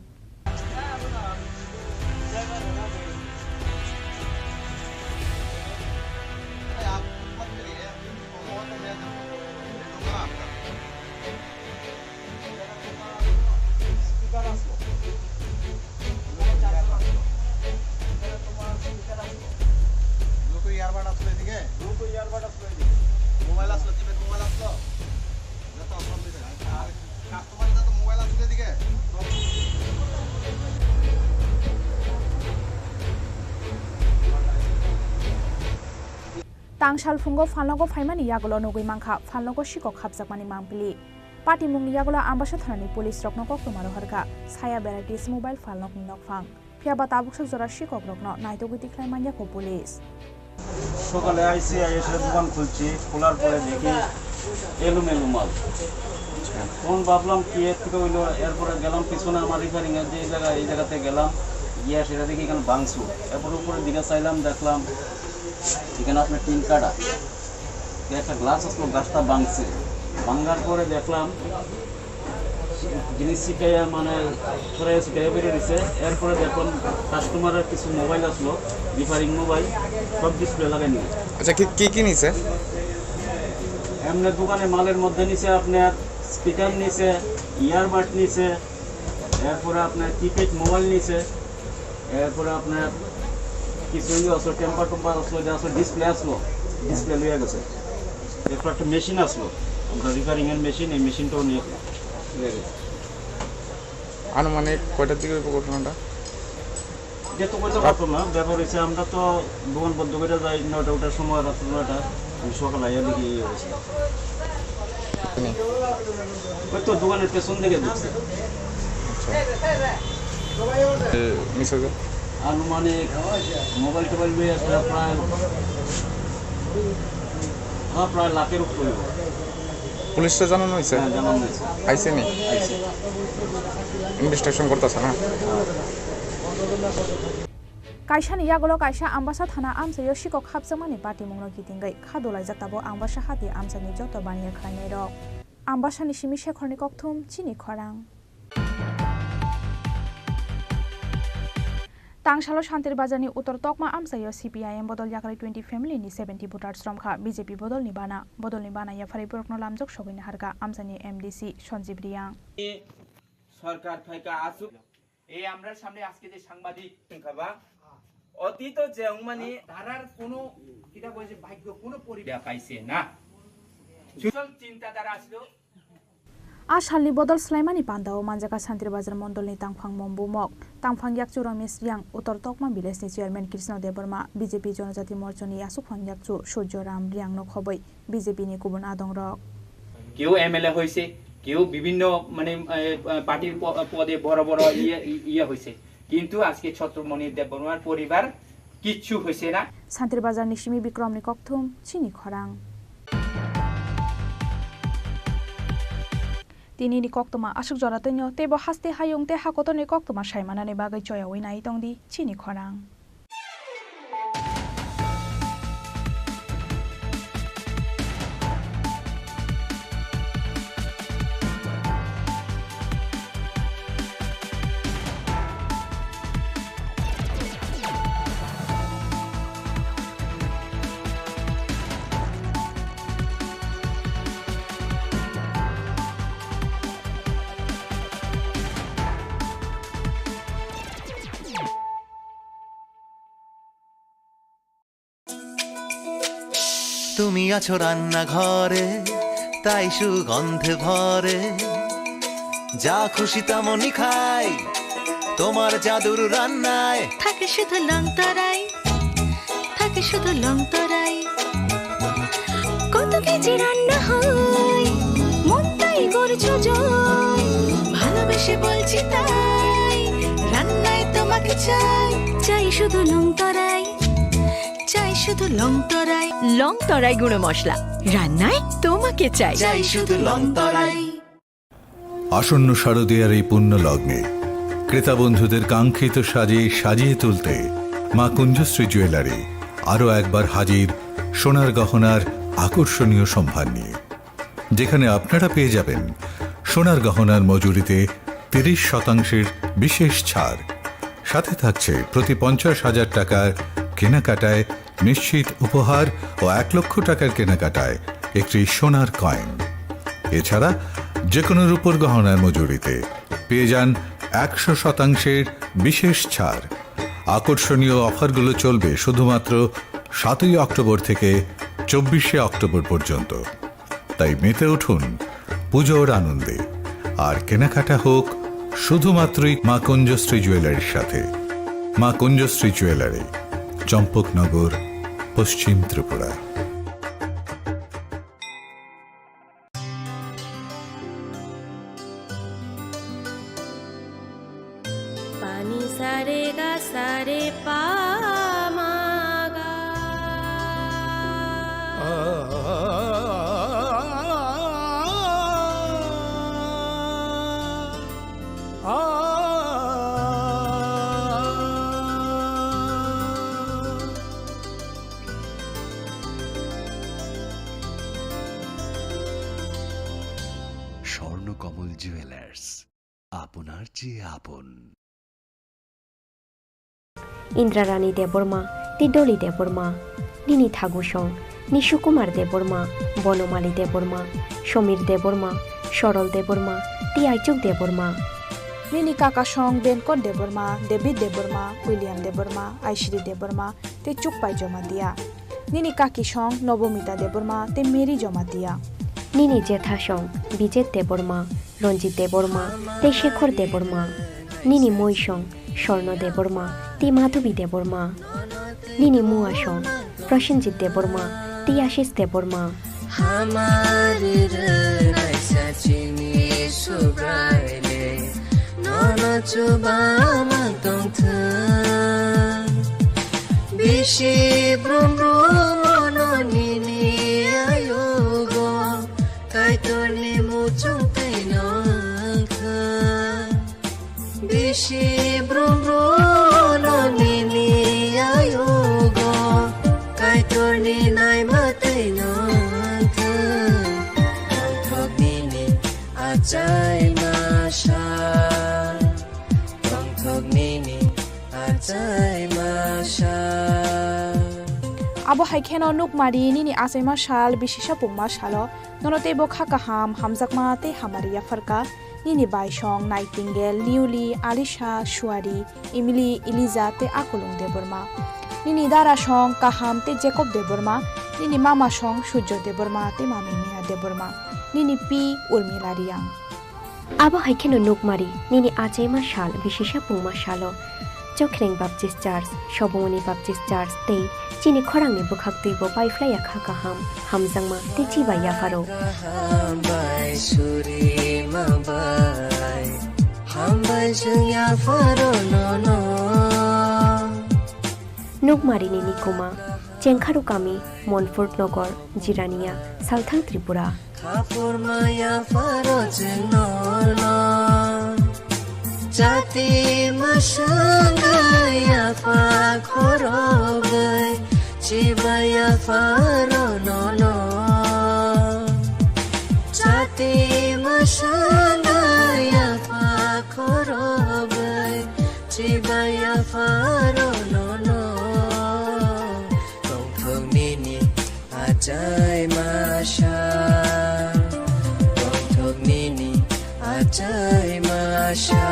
तांगसाल फुंगो फालनगो फाइमानि यागलो नगै मांखा फालनगो शिकक हाबजाकमानि मांपली पार्टी मुंनि यागलो आम्बासा थानानि पुलिस रकनो कक्टमारो हरका साया भेराइटिस मोबाइल फालनगनि नकफां फियाबा ताबुकसक जरा शिकक रकनो नाइतोगति ख्लाइमानियाखौ पुलिस
সকালে আইসি এসে দোকান খুলছি, খোলার পরে দেখি এলোমেলো মাল। তখন ভাবলাম কি এর থেকে হইলো, এরপরে গেলাম পিছনে আমার রিপেয়ারিং এর যে জায়গা, এই জায়গাতে গেলাম, গিয়ে সেটা দেখি এখানে ভাঙচু। এরপরে উপরের দিকে চাইলাম, দেখলাম এখানে আপনার টিন কাটা, একটা গ্লাস আসলো, গ্লাসটা ভাঙছে। ভাঙার পরে দেখলাম জিনিস শিখাইয়া মানে ছড়াইয়া শিখাইয়া বেরিয়ে দিচ্ছে। এরপরে দেখলাম কাস্টমারের কিছু মোবাইল আসলো, রিপেয়ারিং মোবাইল, সব ডিসপ্লে লাগাই নিয়ে।
আচ্ছা, কি কি নিছে?
এমনি দোকানে মালের মধ্যে নিছে আপনার স্পিকার নিছে, ইয়ারবাড নিছে, এরপরে আপনার কিপ্যাড মোবাইল নিছে, এরপরে আপনার কিছু আসলো, টেম্পার টেম্পার আসলো, যা আসলো ডিসপ্লে আসলো, ডিসপ্লে লইয়া গেছে। এরপর একটা মেশিন আসলো, আমরা রিপেয়ারিং এর মেশিন, এই মেশিনটাও নিয়ে গেছে।
আনুমানিক কয়টার দিকে ঘটনাটা?
যেহেতু কইতে পারতো না, ব্যাপার হয়েছে আমরা তো দোকান বন্ধ করে যাই 9টার সময়, রাত্র 9টা, আমি সকালে আইয়া দেখি এই অবস্থা। ওই তো দোকানের পেছন দিকে ঢুকছে। আনুমানিক মোবাইল টোবাইল নিয়ে প্রায় লাখের উপরে।
পুলিশটা জানানো হয়েছে?
হ্যাঁ, জানানো হয়েছে।
আইসে নি? ইনভেস্টিগেশন করতেছে না?
কাইসানি ইয়াগলো কাইসা आम्बासा थाना आमसायो शिकक हाबजामानि पार्टी मुंनो गिदिंगै खादलायजाकताबो आम्बासा हाति आमसानि जत बानिया खालायनाय रक आम्बासानि सिमि शेखरनि ककथुम चिनि खरां तांगशालो शान्तिर बाजारनि उत्तर तकमा आमसायो CPIM बदल याखारै 20 फेमिलिनि 70 भोटार्स रमखा BJP बदलनि बाना याफारै बरकनो लामजोक सगैनो हारगा आमसानि MDC सञ्जीव रियां
সরকার থেকে আসুক এই আমরা সামনে আজকে যে সাংবাদিক সংখ্যাবা অতীত যে মানে ধারার কোনো কিটা কইছে ভাগ্য কোনো পরিবেশ পাইছে না সুশল চিন্তাধারা আসলো
आसालनि बदल स्लाइमानि पान्दाव मानजाका शान्तिर बाजार मण्डलनि तांफां मम्बुमक तांफां याकचु रमेश रियां उत्तर तकमा विलेजनि चेयरमेन कृष्ण देबबर्मा BJP जनजाति मोर्चानि आसुफां याकचु सूर्यराम रियां नखबै BJPनि गुबुन आदंरक
কেউ এমএলএ হইছে কেউ বিভিন্ন মানে পার্টির পদে বড় বড় ইয়ে হইছে কিন্তু আজকে ছত্রমণি দেববর্মার পরিবার কিচ্ছু হইছে না
शान्तिर बाजारनि सिमी बिक्रमनि कक्थुम चिनी खरां Tinini koktoma asuk joratenyo tebo haste hayung te hakotoni koktoma shaimanane bagai choyawi nai tongdi Chini Khorang.
তুমি আছো রান্না ঘরে তাই সুগন্ধে ভরে যা খুশি তেমনই খাই তোমার জাদুর রান্নায়
থাকে শুধু লংতরাই কত কেজি রান্না হয় মনটাই করছো জয় ভালোবেসে বলছি তাই রান্নায় তোমাকে চাই শুধু লংতরাই
লংতরাই গুঁড়ো মশলা রান্নায় তোমাকে চাই
শুধু লংতরাই।
আসন্ন শারদীয়ার এই পুণ্য লগ্নে ক্রেতা বন্ধুদের কাঙ্ক্ষিত সাজে সাজিয়ে তুলতে মা কুঞ্জশ্রী জুয়েলারি আরও একবার হাজির সোনার গহনার আকর্ষণীয় সম্ভার নিয়ে, যেখানে আপনারা পেয়ে যাবেন সোনার গহনার মজুরিতে 30% বিশেষ ছাড়, সাথে থাকছে প্রতি 50,000 টাকার কেনাকাটায় নিশ্চিত উপহার ও 1 লক্ষ টাকার কেনাকাটায় একটি সোনার কয়েন। এছাড়া যে কোনো রূপোর গহনার মজুরিতে পেয়ে যান 100% বিশেষ ছাড়। আকর্ষণীয় অফারগুলো চলবে শুধুমাত্র 7 অক্টোবর থেকে 24 অক্টোবর পর্যন্ত। তাই মেতে উঠুন পুজোর আনন্দে, আর কেনাকাটা হোক শুধুমাত্রই মা কুঞ্জশ্রী জুয়েলারির সাথে। মা কুঞ্জশ্রী জুয়েলারি, চম্পকনগর, পশ্চিম ত্রিপুরা।
পানি সারে গা সারে পা
স্বর্ণকমল জুয়েলার্স, আপনার চেয়ে আপন।
ইন্দ্রারানী দেববর্মা, তিডলি দেববর্মা, নিনি থাগুসং, নিশুকুমার দেববর্মা, বনমালী দেববর্মা, সমীর দেববর্মা, সরল দেববর্মা, তিয়াইচুক দেববর্মা,
নিনি কাকাসং, বেনকট দেববর্মা, ডেভিড দেববর্মা, উইলিয়াম দেববর্মা, আইশ্রী দেববর্মা, তে চুকপাই জমা দিয়া, নিনি কাকিসং, নবমিতা দেববর্মা, তে মেরি জমা দিয়া,
নিনি জেঠাসং, বিজেত দেববর্মা, রঞ্জিত দেববর্মা, তে শেখর দেববর্মা, নিনি মৈসং, স্বর্ণ দেববর্মা, তি মাধবী দেববর্মা, নিনি মুয়াসং, প্রসেনজিৎ দেববর্মা, তি Ashis Debbarma,
Ajay masha, bang thog nini, ajay
abo haikeno nukmari nini asaima shal bishisha pungma shalo nonote bo khaka hamjakma te hamariya farka nini baishong nightingale niuli alisha shuari emily eliza te akulung deborma nini dara shong kaham te jacob deborma nini mama shong sujjo deborma te mami mia deborma nini pi urmila riyang
abo haikeno nukmari nini asaima shal bishisha pungma shalo Chokhreng Baptist Church, Shobomoni Baptist Church, te Chini Khorang ni bukhak tuibo pai flya khaka hamjangma te chiba ya faro. Nukmari ni nikuma, Chengkharu kami, Montfort Nogor, Jirania, Southern Tripura.
Jati masangaya fa khorogai chibaya faro no no Jati masangaya fa khorogai chibaya faro no no Tong thong nini ajai masha Tong thong nini ajai masha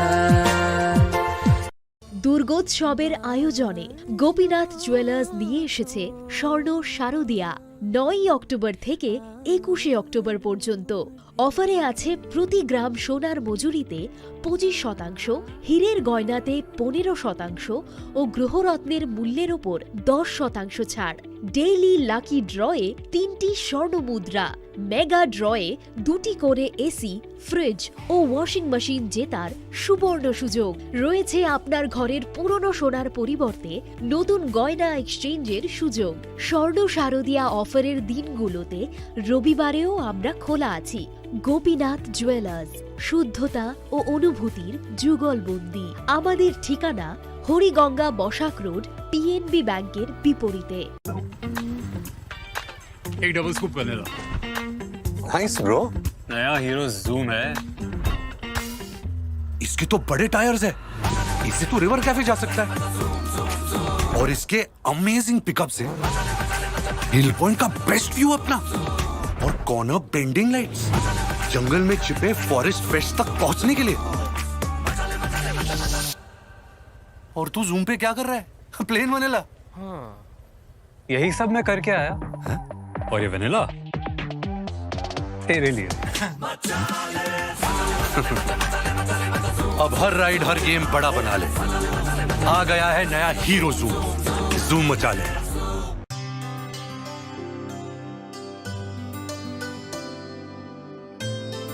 দুর্গোৎসবের আয়োজনে Gopinath jewellers নিয়ে এসেছে স্বর্ণ শারদিয়া ৯ October থেকে ২১ October পর্যন্ত অফারে আছে প্রতি গ্রাম সোনার মজুরিতে ২৫%, হীরের গয়নাতে ১৫% ও গ্রহরত্নের মূল্যের ওপর ১০% ছাড়। ডেইলি লাকি ড্রয়ে ৩টি স্বর্ণ মুদ্রা, মেগা ড্রয়ে ২টি করে এসি, ফ্রিজ ও ওয়াশিং মেশিন জেতার সুবর্ণ সুযোগ রয়েছে। আপনার ঘরের পুরনো সোনার পরিবর্তে নতুন গয়না এক্সচেঞ্জের সুযোগ। স্বর্ণ শারদিয়া অফারের দিনগুলোতে রবিবারেও আমরা খোলা আছি। গোপীনাথ জুয়েলার্স, শুদ্ধতা ও অনুভূতির যুগলবন্দি। আমাদের ঠিকানা হরিগঙ্গা বসাক রোড, পিএনবি ব্যাংকের বিপরীতে।
एक double scoop vanilla.
Nice bro.
नया हीरो जूम है।
इसके तो बड़े टायर्स है, इससे तो रिवर कैफे जा सकता है। और इसके अमेजिंग पिकअप्स है, हिल पॉइंट का बेस्ट व्यू अपना, और कॉर्नर बेंडिंग लाइट्स, जंगल में छिपे फॉरेस्ट पेस्ट तक पहुंचने के लिए। और तू जूम पे क्या कर रहा है? Plain vanilla.
हाँ, यही सब मैं करके आया।
है?
और ये वैनिला तेरे लिए।
अब हर राइड हर गेम बड़ा बना ले। आ गया है नया हीरो जूम, जूम मचा ले।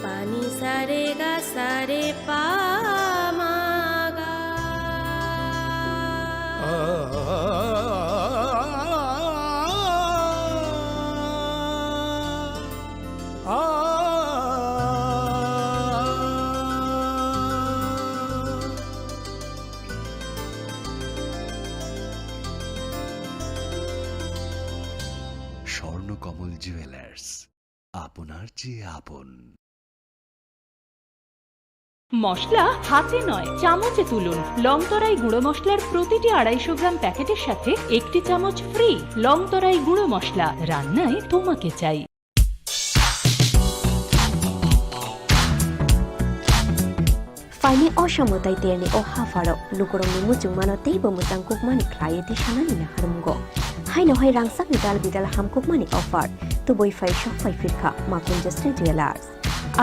पानी सारे गा सारे पा मागा
স্বর্ণকমল জুয়েলার্স, আপনার চেয়ে আপন।
মশলা হাতে নয় চামচে তুলুন। লংতরাই গুঁড়ো মশলার প্রতিটি ২৫০ গ্রাম প্যাকেটের সাথে ১টি চামচ ফ্রি। লংতরাই গুঁড়ো মশলা, রান্নায় তোমাকে চাই।
Fani oshamotai terni o hafaro lukurongni muchung manotei bo mutang kukmani klayeti shanani na harumgo. Haino hai rangsak ni dal bidal ham kukmani offer to boy fai shop fai firka makun justri jewelers.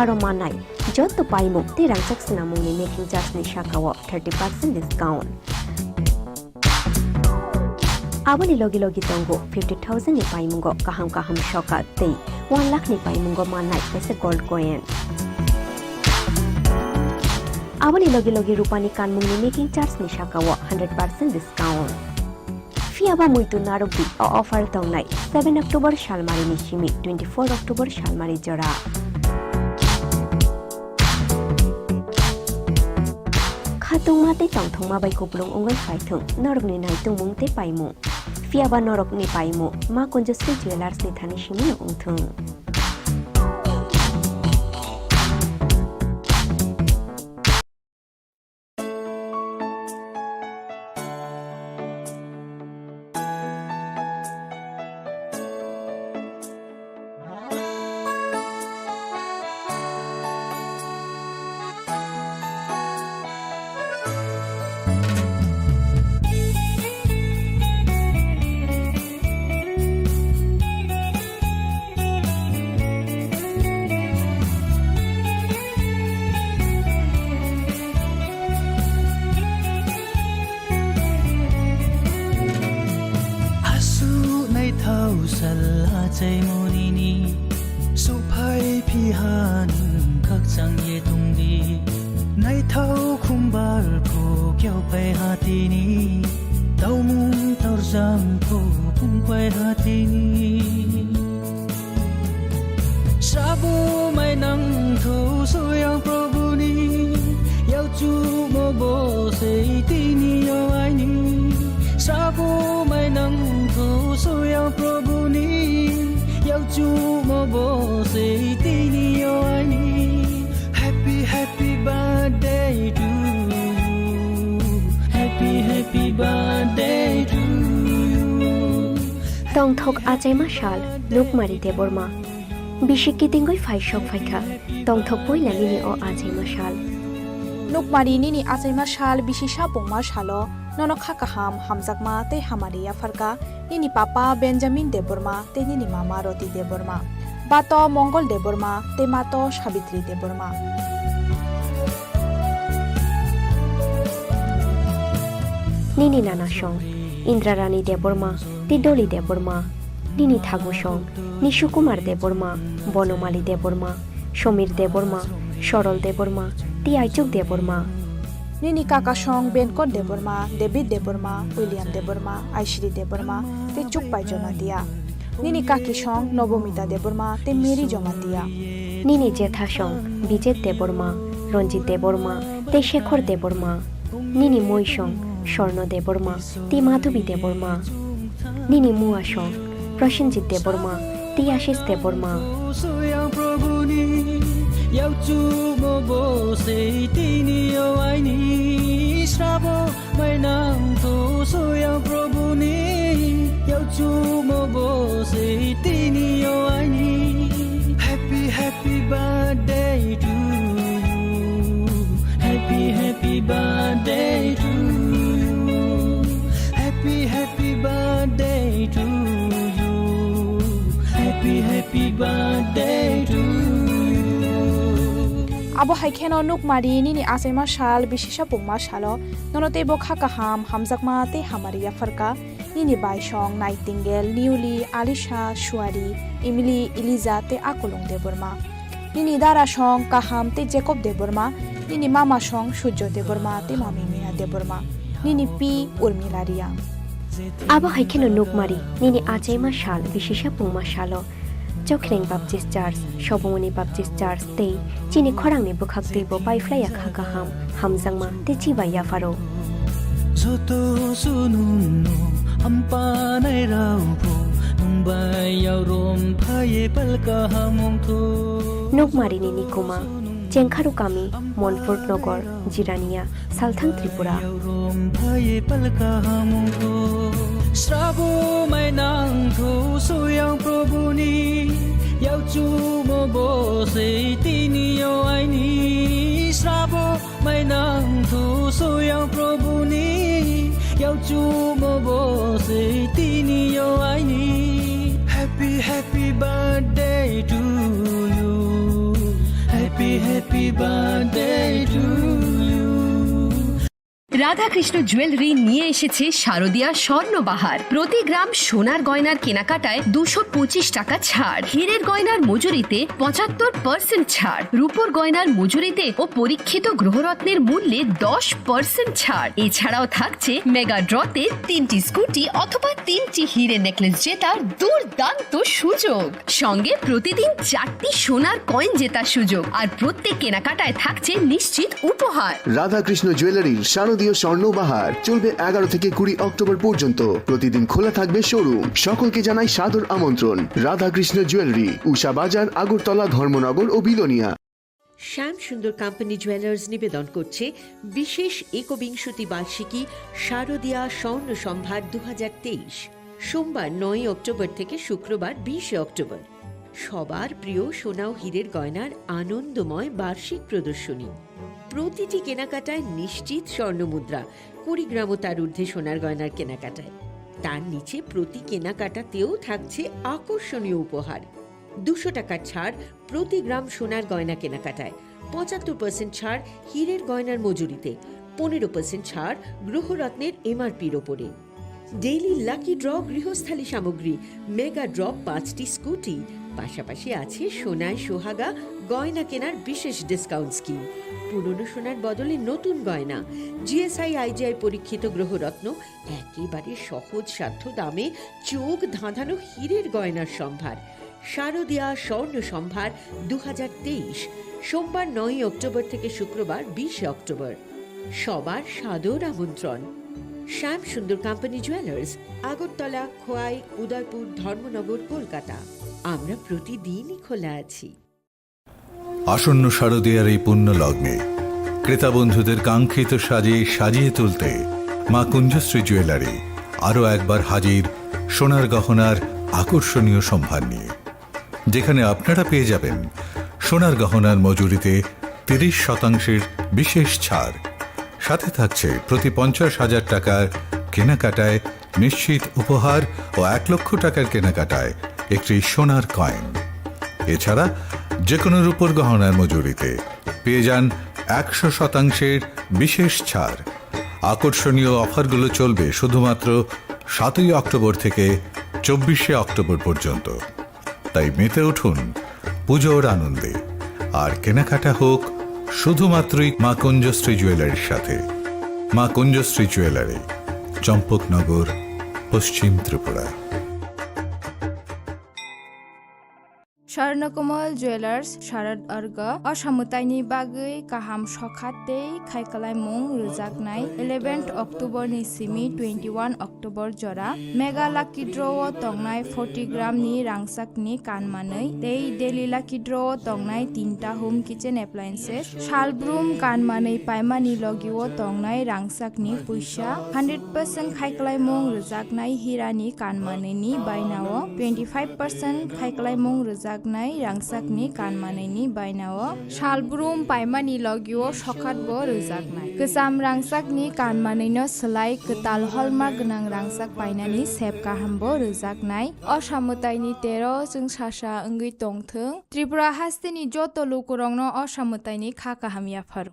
Aro manai jotto paimu te rangsak sinamungni making charge ni shakawo 30% discount. Aboni logi logi tongo 50,000 ni paimungo kaham shoka tei 1 lakh ni paimungo manai pese gold coin. Aboni logi logi rupani kanmungni making charge ni shakawo 100% discount. Fiaba muitu narobi o offer tongnai 7 October shalmari ni shimi 24 October shalmari jora. Khatung mate tongthong ma bai kuplung ongoi phaithung norok ni nai tungmung te paimu. Fiaba norok ni paimu ma konjustri jewelers ni thani shimi no ongthung.
아차이 모니니 소파의 피하는 각장의 동디 나이 타오 쿰발포 껴파이 하티니 다우문 타르장포 붕파이 하티니 사보 마이 낭토 소양 프로부니 야우주 모보 세이티니 요아이니 사보 마이 낭토 소양 프로부니 야우주 모보 세이티니 요아이니 Happy happy birthday to you Happy happy birthday to you
Tongthok achai mashal lukmari te borma bishiki tingoi faishok faikha tongthok poila nini o achai mashal
Nukmari nini achai mashal bishisha pongma shalo nono khakaham hamjakma te hamariya farka nini papa Benjamin de Burma te nini mama Roti de Burma bato Mongol de Burma te mato Sabitri de Burma
Nini Nana Shong, Indrarani de Burma, Tidoli de Burma, Nini Thagu Shong, Nishukumar de Burma, Bonomali de Burma, Shomir de Burma, Shorol de Burma, Tiaichuk de Burma,
Nini Kaka Shong, Benkot de Burma, David de Burma, William de Burma, Aishri de Burma, te Chukpai Jomatia, Nini Kaki Shong, Nobomita de Burma, te Miri Jomatia,
Nini Jetha Shong, Bijet de Burma, Ronjit de Burma, te Shekhor de Burma, Nini Moi Shong, Shorno de Burma, ti Madhubi de Burma, Nini Mua Shong, Prashanjit de Burma, ti Ashish de Burma,
소양 프로부니 야우주 모보 세이티니 요아이니 사보 마이 낭토 소양 프로부니 야우주 모보 세이티니 요아이니 Happy happy birthday to you Happy happy birthday to you Happy happy birthday to you Happy happy birthday to you
Abo haikeno nukmari nini achai mashal bishisha pongma shalo nonote bo khakaham hamjakma te hamariya farka nini Baishong Nightingale Newly Alisha Shuari Emily Eliza te Akolong de Burma nini Dara Shong Kaham te Jacob de Burma nini Mama Shong Shujjo de Burma te Mami Mia de Burma nini P Urmilaria
Abo haikeno nukmari nini achai mashal bishisha pongma shalo Chokhreng Baptist Church, Shobomoni Baptist Church te Chini Khorang ni bukhak teibo paiflaya khakaham hamjangma te chiba yafaro
Soto sununno ampanai raupo numbai yaurom phaye palka hamongtho
Nukmari ni Nikuma Chengkharu Kami Monfort Nogor Jirania Salthang Tripura
yaurom phaye palka hamongtho Srabo mai nangtho soyang probuni yauchu mobo seitini yoaini Srabo mai nangtho soyang probuni yauchu mobo seitini yoaini Happy happy birthday to you Happy happy birthday to you
Radhakrishna jewellery নিয়ে এসেছে শারদীয়া স্বর্ণবাহার প্রতি গ্রাম সোনার গয়নার কেনাকাটায় 225 টাকা ছাড় হীরের গয়নার মজুরিতে 75% ছাড় রূপোর গয়নার মজুরিতে ও পরীক্ষিত গ্রহরত্নের মূল্যে 10% ছাড় এছাড়াও থাকছে মেগা ড্রতে 3টি স্কুটি অথবা 3টি হীরের নেকলেস জেতার দুর্দান্ত সুযোগ সঙ্গে প্রতিদিন 4টি সোনার কয়েন জেতার সুযোগ আর প্রত্যেক কেনাকাটায় থাকছে নিশ্চিত উপহার
রাধাকৃষ্ণ জুয়েলারির শারদীয় স্বর্ণবাহার চলবে 11 থেকে 20 অক্টোবর পর্যন্ত প্রতিদিন খোলা থাকবে শোরুম সকলকে জানাই সাদর আমন্ত্রণ রাধাকৃষ্ণ জুয়েলারি উষা বাজার আগরতলা ধর্মনগর ও বিলোনিয়া
শ্যাম সুন্দর কোম্পানি জুয়েলার্স নিবেদন করছে বিশেষ একবিংশতি বার্ষিকী শারদীয়া স্বর্ণ সম্ভার 2023 সোমবার 9 অক্টোবর থেকে শুক্রবার 20 অক্টোবর সবার প্রিয় সোনা ও হীরের গয়নার আনন্দময় বার্ষিক প্রদর্শনী প্রতিটি কেনাকাটায় নিশ্চিত স্বর্ণমুদ্রা 20 গ্রাম ও তার ঊর্ধ্বে সোনার গয়নার কেনাকাটায় তার নিচে প্রতি কেনাকাটাতেও থাকছে আকর্ষণীয় উপহার 200 টাকার ছাড় প্রতি গ্রাম সোনার গয়না কেনাকাটায় 75% ছাড় হীরের গয়নার মজুরিতে 15% ছাড় গ্রহরত্নের এমআরপির ওপরে ডেইলি লাকি ড্র গৃহস্থালী সামগ্রী, মেগা ড্র 5টি স্কুটি, পাশাপাশি আছে সোনায় সোহাগা গয়না কেনার বিশেষ ডিসকাউন্ট স্কিম। পুরনো সোনার বদলে নতুন গয়না, জিএসআই আইজিআই পরীক্ষিত গ্রহরত্ন, একেবারে সহজ সাধ্য দামে চোখ ধাঁধানো হীরের গয়নার সম্ভার। শারদীয়া স্বর্ণ সম্ভার 2023, সোমবার 9 অক্টোবর থেকে শুক্রবার 20 অক্টোবর। সবার সাদর আমন্ত্রণ। শ্যাম সুন্দর কোম্পানি জুয়েলার্স, আগরতলা, খোয়াই, উদয়পুর, ধর্মনগর, কলকাতা। আমরা প্রতিদিনই খোলা আছি।
আসন্ন শারদীয়ার এই পুণ্য লগ্নে ক্রেতা বন্ধুদের কাঙ্ক্ষিত সাজে সাজিয়ে তুলতে মা কুঞ্জশ্রী জুয়েলারি আরও একবার হাজির সোনার গহনার আকর্ষণীয় সম্ভার নিয়ে, যেখানে আপনারা পেয়ে যাবেন সোনার গহনার মজুরিতে 30% বিশেষ ছাড়। সাথে থাকছে প্রতি 50,000 টাকার কেনাকাটায় নিশ্চিত উপহার ও 1 লক্ষ টাকার কেনাকাটায় একটি সোনার কয়েন। এছাড়া যে কোনো রূপোর গহনার মজুরিতে পেয়ে যান 100% বিশেষ ছাড়। আকর্ষণীয় অফারগুলো চলবে শুধুমাত্র 7 অক্টোবর থেকে 24 অক্টোবর পর্যন্ত। তাই মেতে উঠুন পুজোর আনন্দে, আর কেনাকাটা হোক শুধুমাত্রই মা কুঞ্জশ্রী জুয়েলারির সাথে। মা কুঞ্জশ্রী জুয়েলারি, চম্পকনগর, পশ্চিম ত্রিপুরা।
স্বর্ণকমল জুয়েলার্স শারদ अर्ग असामुताइनि बागै काहाम सखाते खायखालायमुं रोजाकनाय 11 अक्टोबरनि सिमी 21 अक्टोबर जरा मेगा लाकी ड्र तंगनाय 40 ग्रामनि रांसाकनि कानमानै दै डेली लाकी ड्र तंगनाय 3टा होम किचेन एप्लायेन्सेस शालब्रुम कानमानै पाइमानि लगिव तंगनाय रांसाकनि पुइसा 100% खायखालायमुं रोजाकनाय हिरानि कानमानैनि बायनाव 25% खायखालायमुं रोजाक रांसाकनि कानमानैनि बायनाव शालब्रुम पाइमानि लगिव सखातबो रोजाकनाय गोजाम रांसाकनि कानमानैनो सोलाय गोताल हलमार्क गोनां रांसाक बायनानि सेब काहामबो रोजाकनाय असामुताइनि 13 जों सासा ओंगै तंथों त्रिपुरा हास्तिनि जत लुकुरंनो असामुताइनि खाकाहामियाफोर।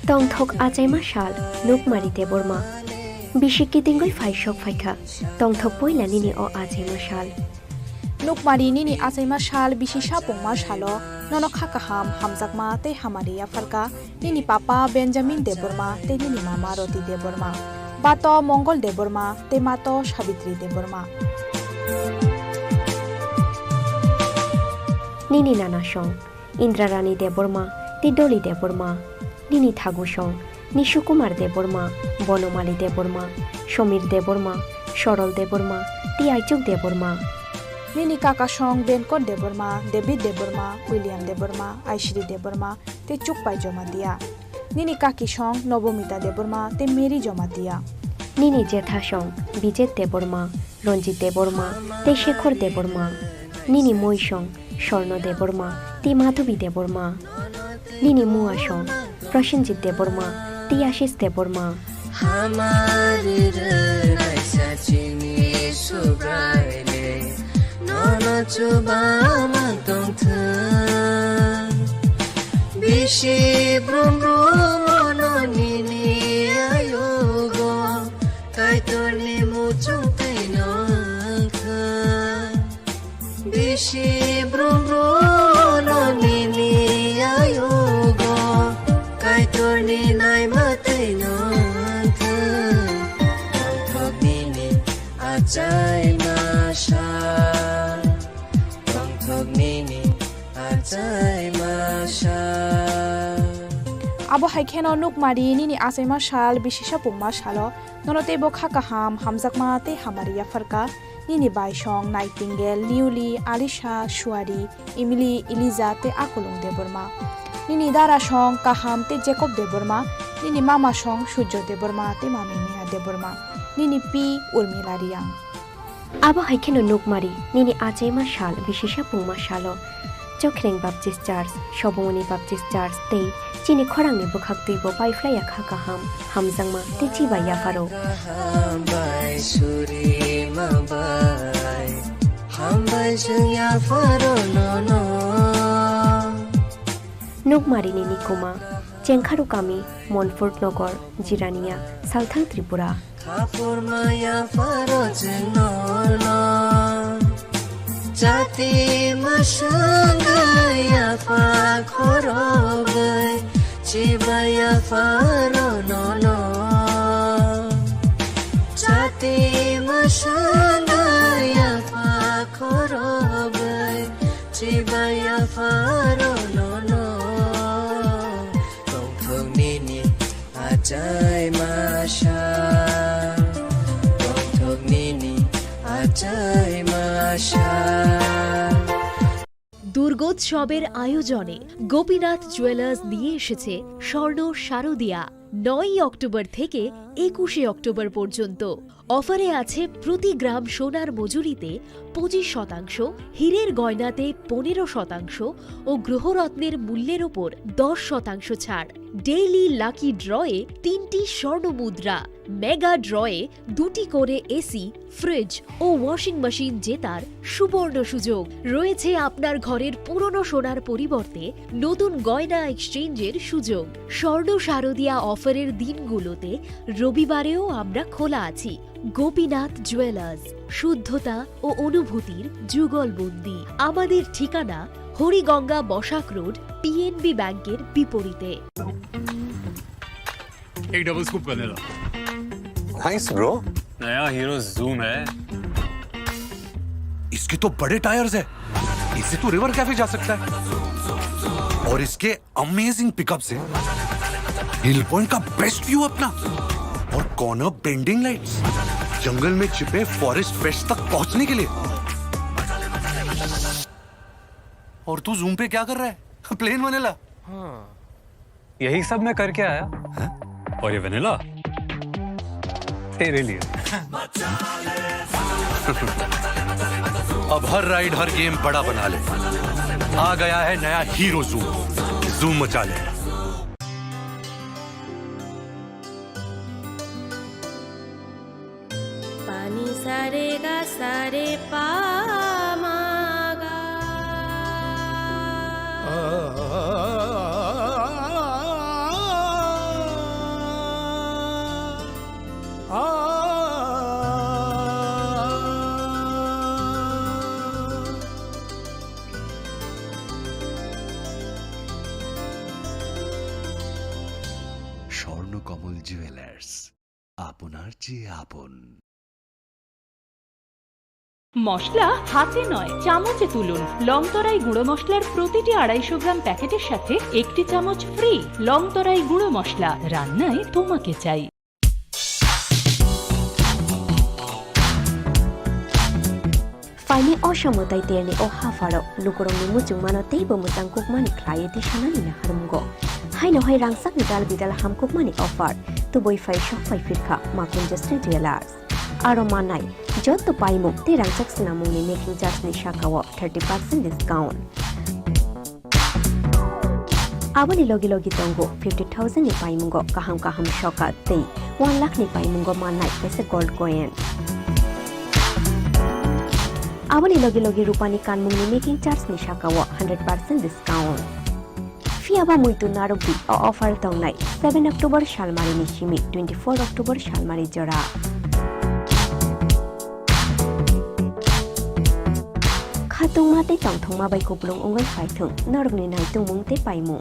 Tongthok ajaima shal nukmari deborma bishiki tingoi faishok faikha tongthok poila nini o ajaima shal
nukmari nini ajaima shal bishisha pongma shalo nono khakaham hamjakma te hamariya farka nini papa Benjamin deborma te nini mama Roti deborma bato Mongol deborma te mato Savitri deborma
nini nana shong Indrarani deborma te Doli deborma Nini Thagusong, Nishukumar deborma, Bonomali deborma, Shomir deborma, Shorol deborma, Tiaichuk deborma.
Nini Kakashong, Benkot deborma, David deborma, William deborma, Aishri deborma, Te Chukpai jomatia. Nini Kakishong, Nobomita deborma, Te Mary jomatia.
Nini Jethashong, Bijet deborma, Ronjit deborma, Te Shekhor deborma. Nini Moishong, Shorno deborma, Ti Madhubi deborma. Nini Muashong, Prashanjit deborma, Ti Ashish deborma.
हमारी रैसा चिनी सुब्राइले नोनो चुबामा तोंथों बिशी ब्रुम ब्रुमोनो निनी आयोगो काइतोरनी मुचुं कैनोंथों बिशी ब्रुम ब्रुमोनो निनी
abo haikeno nukmari nini asaima shal bishisha pungma shalo nonote bo khaka hamjakma te hamaria farka nini baishong nightingale liuli alisha shuari emily eliza te akulung deborma nini dara shong kaham te jacob deborma nini mama shong sujjo deborma te mami mia deborma nini pi urmila riang
abo haikeno nukmari nini asaima shal bishisha pungma shalo Chokhreng Baptist Church, Shobomoni Baptist Church, te Chini Khorang ni bukhak tuibo bai flya khaka hamjangma te chiba ya faro.
bai suri ma bai ham bai jung ya faro no no.
Nukmari ni nikuma, Chengkharu kami, Montfort Nogor, Jirania, Southern Tripura.
Kapur ma ya faro no no. Jati masangaya fa khorogai chibaya faro no no. Jati masangaya fa khorogai chibaya faro no no. Tong thong nini ajai masha. Tong thong nini ajai masha.
দুর্গোৎসবের আয়োজনে Gopinath jewellers নিয়ে এসেছে স্বর্ণ শারদিয়া 9 October থেকে 21 October পর্যন্ত অফারে আছে প্রতি গ্রাম সোনার মজুরিতে 25%, হীরের গয়নাতে 15% ও গ্রহরত্নের মূল্যের ওপর 10% ছাড়। ডেইলি লাকি ড্রয়ে 3টি স্বর্ণ মুদ্রা, মেগা ড্রয়ে 2টি করে এসি, ফ্রিজ ও ওয়াশিং মেশিন জেতার সুবর্ণ সুযোগ রয়েছে। আপনার ঘরের পুরনো সোনার পরিবর্তে নতুন গয়না এক্সচেঞ্জের সুযোগ। স্বর্ণ শারদিয়া অফারের দিনগুলোতে রবিবারেও আমরা খোলা আছি। গোপীনাথ জুয়েলার্স, শুদ্ধতা ও অনুভূতির যুগলবন্দি। আমাদের ঠিকানা হরিগঙ্গা বসাক রোড, পিএনবি ব্যাংকের বিপরীতে।
एक डबल स्कूप करने लो।
Nice bro.
नया हीरो जूम है।
इसके तो बड़े टायर्स है, इससे तो रिवर कैफे जा सकता है। और इसके अमेजिंग पिकअप से हिल पॉइंट का बेस्ट व्यू अपना, और कॉर्नर बेंडिंग लाइट्स, जंगल में छिपे फॉरेस्ट पेस्ट तक पहुंचने के लिए। और तू जूम पे क्या कर रहा है? Plane vanilla.
हाँ, यही सब मैं करके आया है? और ये वनीला तेरे लिए।
अब हर राइड हर गेम बड़ा बना ले। आ गया है नया हीरो जूम, जूम मचा ले।
पानी सारे गा सारे पा मागा
স্বর্ণকমল জুয়েলার্স, আপনার চেয়ে আপন।
মশলা হাতে নয় চামচে তুলুন। লংতরাই গুঁড়ো মশলার প্রতিটি 250 গ্রাম প্যাকেটের সাথে 1টি চামচ ফ্রি। লংতরাই গুঁড়ো মশলা, রান্নায় তোমাকে চাই।
Faini oshamutai terni o hafaro lukurongni muchung manotei bo mutang kukmani klayeti shanani na harumgo. Haino hai rangsak bidal bidal hamkukmani offer tu boi fai shop fai firka Makunjustri Jewelers. Aro manai jotto paimu te rangsak sinamungni making charge ni shakawo 30% discount. Abani logi logi tongo 50,000 ni paimungo kaham shoka tei 1 lakh ni paimungo manai pese gold coin. Abani logi logi rupani kanmungni making charge ni shakawo 100% discount. Fiaba muitu narubi o offer tongnai 7 October shalmari ni shimi 24 October shalmari jora. Khatung mate tongthong ma bai koplong ongoi phaithung norok ni naitung mungte paimu.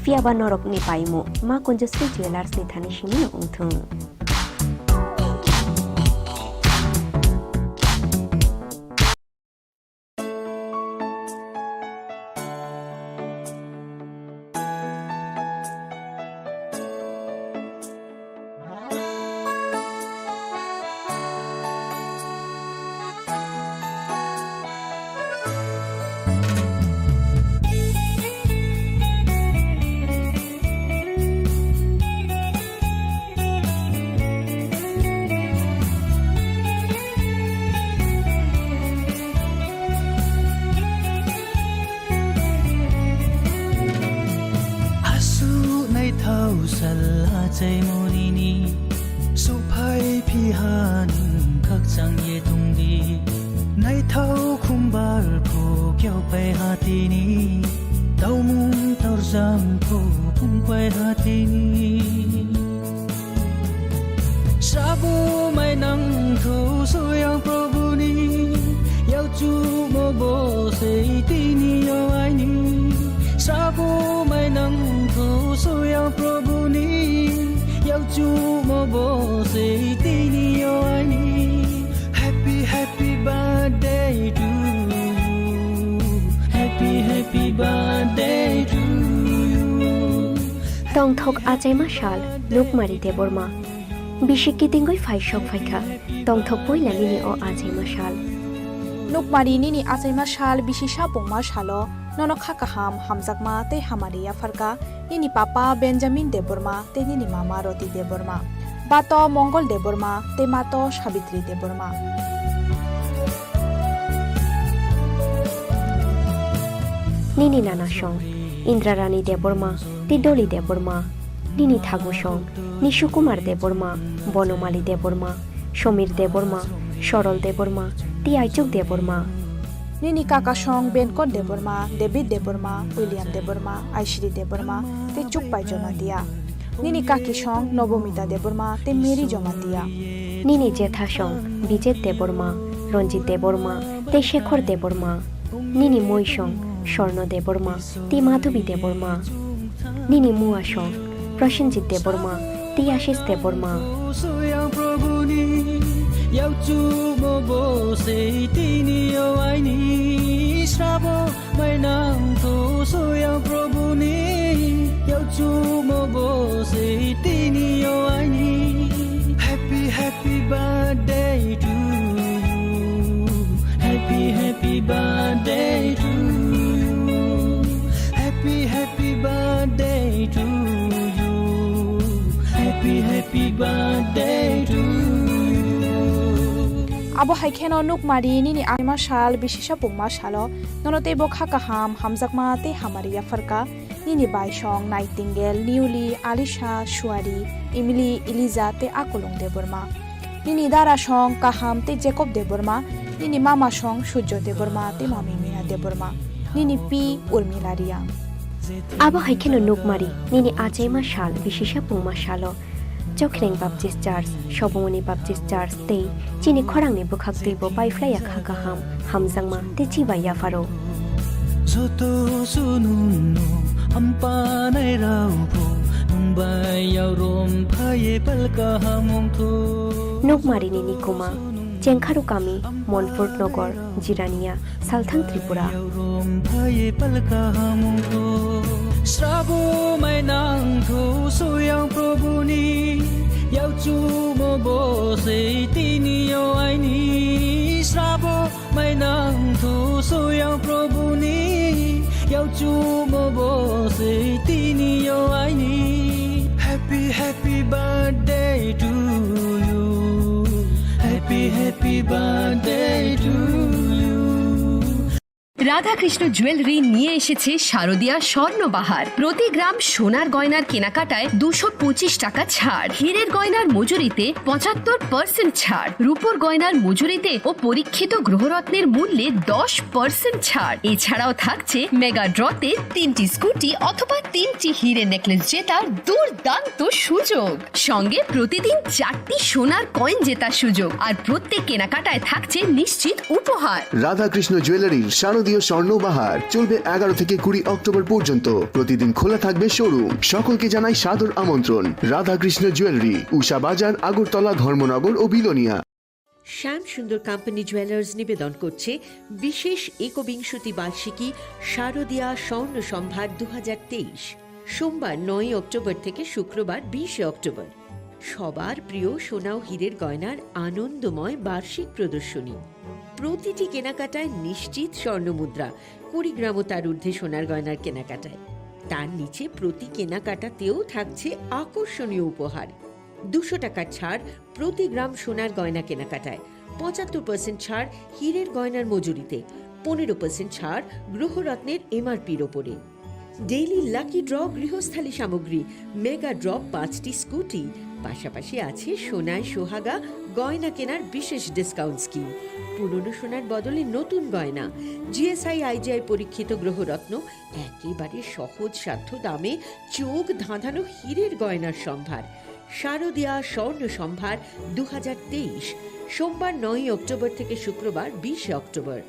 Fiaba norok ni paimu Makunjustri Jewelers ni thani shimi no ongthung.
tini Sabo mai nang thu soyang Prabhu ni Yau chu mo bo se tini yo ai ni Sabo mai nang thu soyang Prabhu ni Yau chu mo bo se tini yo ai ni Happy happy birthday to you Happy happy birthday to you
Tong thok ajai mashal Lukmari Deborma Bishiki tingoi faishok faika Tong thok poila nini o ajai mashal
Nukmari nini ajai mashal bishisha pongma shalo nono khakaham hamjakma te hamariya farka nini papa Benjamin Deborma te nini mama Roti Deborma bato Mongol Deborma te mato Savitri Deborma
Nini Nana Shong Indrarani Deborma te Doli Deborma Nini Thagu Shong Nishukumar Deborma Bonomali Deborma Shomir Deborma Shorol Deborma te Aichuk Deborma
Nini Kaka Shong Benkot Deborma David Deborma William Deborma Aishri Deborma te Chukpai Jonatia Nini Kaki Shong Nobomita Deborma te Mary Jonatia
Nini Jetha Shong Bijet Deborma Ronjit Deborma te Shekhor Deborma Nini Moi Shong Shorno Deborma te Madhubi Deborma Nini Mua Shong Prashanjit Deborma te Ashish Deborma
Soyang Prabhu ni Yau chu mo bo se tini yo ai ni Sabo mai nang thu soyang Prabhu ni Yau chu mo bo se tini yo ai ni Happy happy birthday to you Happy happy birthday to you Happy happy birthday to you Happy happy birthday to you
Abo haikeno Nukmari nini ajai mashal bishisha pongma shalo nonote bo khakaham hamjakma te hamariya farka nini Baishong Nightingale Newly Alisha Shuari Emily Eliza te Akolong Deborma nini Dara Shong Kaham te Jacob Deborma nini Mama Shong Shujjo Deborma te Mami Mina Deborma nini P Urmilaria
Abo haikeno Nukmari nini ajai mashal bishisha pongma shalo Jokreng Baptist Church, Shobomoni Baptist Church, te Chini Khorang ni bukhak teibo bai flya khakaham hamjangma te chiba ya faro
Zoto sununu ampa nai raubo numbai yau rom phaye palka hamong tho
Nukmari ni Nikuma Chengkharu Kami Monfort Nogor Jirania Salthang Tripura
rom phaye palka hamong tho Srabo mai nang tho soyang Prabhu ni Yau chu mo bo se tini yo ai ni Srabo mai nang tho soyang Prabhu ni Yau chu mo bo se tini yo ai ni Happy happy birthday to you Happy happy birthday to you
Radhakrishna jewellery নিয়ে এসেছে শারদীয়া স্বর্ণবাহার প্রতি গ্রাম সোনার গয়নার কেনাকাটায় 225 টাকা ছাড় হীরের গয়নার মজুরিতে 75% ছাড় রূপোর গয়নার মজুরিতে ও পরীক্ষিত গ্রহরত্নের মূল্যে 10% ছাড় এছাড়াও থাকছে মেগা ড্রতে 3টি স্কুটি অথবা 3টি হীরের নেকলেস জেতার দুর্দান্ত সুযোগ সঙ্গে প্রতিদিন 4টি সোনার কয়েন জেতার সুযোগ আর প্রত্যেক কেনাকাটায় থাকছে নিশ্চিত উপহার
রাধাকৃষ্ণ জুয়েলারির শারদীয় স্বর্ণবাহার চলবে 11 থেকে 20 অক্টোবর পর্যন্ত প্রতিদিন খোলা থাকবে শোরুম সকলকে জানাই সাদর আমন্ত্রণ রাধাকৃষ্ণ জুয়েলারি উষা বাজার আগরতলা ধর্মনগর ও বিলোনিয়া
শ্যাম সুন্দর কোম্পানি জুয়েলার্স নিবেদন করছে বিশেষ একবিংশতি বার্ষিকী শারদীয়া স্বর্ণ সম্ভার 2023 সোমবার 9 অক্টোবর থেকে শুক্রবার 20 অক্টোবর সবার প্রিয় সোনা ও হীরের গয়নার আনন্দময় বার্ষিক প্রদর্শনী প্রতিটি কেনাকাটায় নিশ্চিত স্বর্ণমুদ্রা 20 গ্রাম ও তার ঊর্ধ্বে সোনার গয়নার কেনাকাটায় তার নিচে প্রতি কেনাকাটাতেও থাকছে আকর্ষণীয় উপহার 200 টাকার ছাড় প্রতি গ্রাম সোনার গয়না কেনাকাটায় 75% ছাড় হীরের গয়নার মজুরিতে 15% ছাড় গ্রহরত্নের এমআরপির ওপরে ডেইলি লাকি ড্র গৃহস্থালী সামগ্রী মেগা ড্র 5টি স্কুটি পাশাপাশি আছে সোনায় সোহাগা গয়না কেনার বিশেষ ডিসকাউন্ট স্কিম। পুরনো সোনার বদলে নতুন গয়না, জিএসআই আইজিআই পরীক্ষিত গ্রহরত্ন, একেবারে সহজ সাধ্য দামে চোখ ধাঁধানো হীরের গয়নার সম্ভার। শারদীয়া স্বর্ণ সম্ভার 2023, সোমবার 9 অক্টোবর থেকে শুক্রবার 20 অক্টোবর।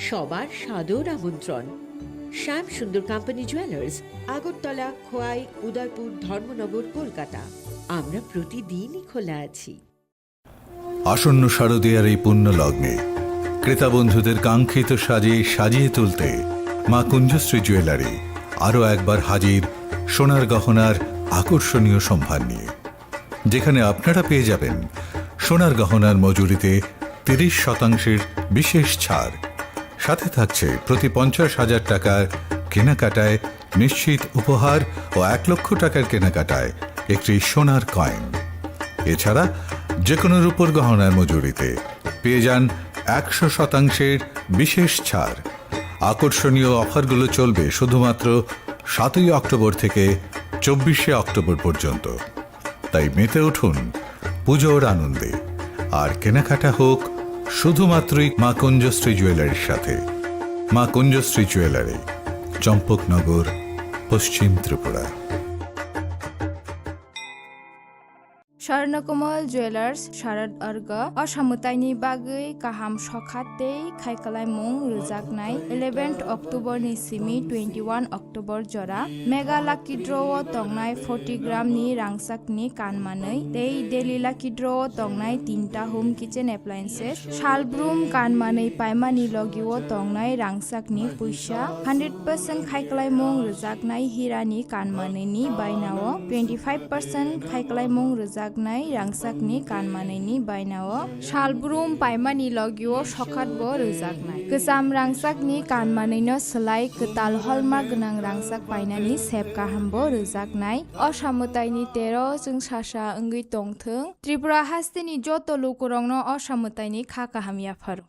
সবার সাদর আমন্ত্রণ। শ্যাম সুন্দর কোম্পানি জুয়েলার্স, আগরতলা, খোয়াই, উদয়পুর, ধর্মনগর, কলকাতা। আমরা প্রতিদিনই খোলা আছি।
আসন্ন শারদীয়ার এই পুণ্য লগ্নে ক্রেতা বন্ধুদের কাঙ্ক্ষিত সাজে সাজিয়ে তুলতে মা কুঞ্জশ্রী জুয়েলারি আরও একবার হাজির সোনার গহনার আকর্ষণীয় সম্ভার নিয়ে, যেখানে আপনারা পেয়ে যাবেন সোনার গহনার মজুরিতে 30% বিশেষ ছাড়। সাথে থাকছে প্রতি 50,000 টাকার কেনাকাটায় নিশ্চিত উপহার ও 1 লক্ষ টাকার কেনাকাটায় একটি সোনার কয়েন। এছাড়া যে কোনো রূপোর গহনার মজুরিতে পেয়ে যান 100% বিশেষ ছাড়। আকর্ষণীয় অফারগুলো চলবে শুধুমাত্র 7 অক্টোবর থেকে 24 অক্টোবর পর্যন্ত। তাই মেতে উঠুন পুজোর আনন্দে, আর কেনাকাটা হোক শুধুমাত্রই মা কুঞ্জশ্রী জুয়েলারির সাথে। মা কুঞ্জশ্রী জুয়েলারি, চম্পকনগর, পশ্চিম ত্রিপুরা।
স্বর্ণকমল জুয়েলার্স শারদ अर्ग असामुताइनि बागै काहाम सखाते खायखालायमुं रोजाकनाय 11 अक्टोबरनि सिमी 21 अक्टोबर जरा मेगा लाकी ड्र'आव तंनाय 40 ग्रामनि रांसाकनि कानमानै तै डेली लाकी ड्र'आव तंनाय 3टा होम किचेन एप्लायेन्सेस शालब्रुम कानमानै पाइमानि लगिव तंनाय रांसाकनि पैसा 100% खायखालायमुं रोजाकनाय हिरानि कानमानैनि बायनाव 25% खायखालायमुं रोजाक रांसाकनि कानमानैनि बायनाव शालब्रुम पाइमानि लगिव सखातबो रोजाकनाय गोजाम रांसाकनि कानमानैनो सोलाय गोताल हलमार्क गोनां रांसाक पाइनानि सेब काहामबो रोजाकनाय असामुताइनि 13 जों सासा ओंगै तंथों त्रिपुरा हास्तिनि जत लुकुरंनो असामुताइनि खा काहामियाफोर।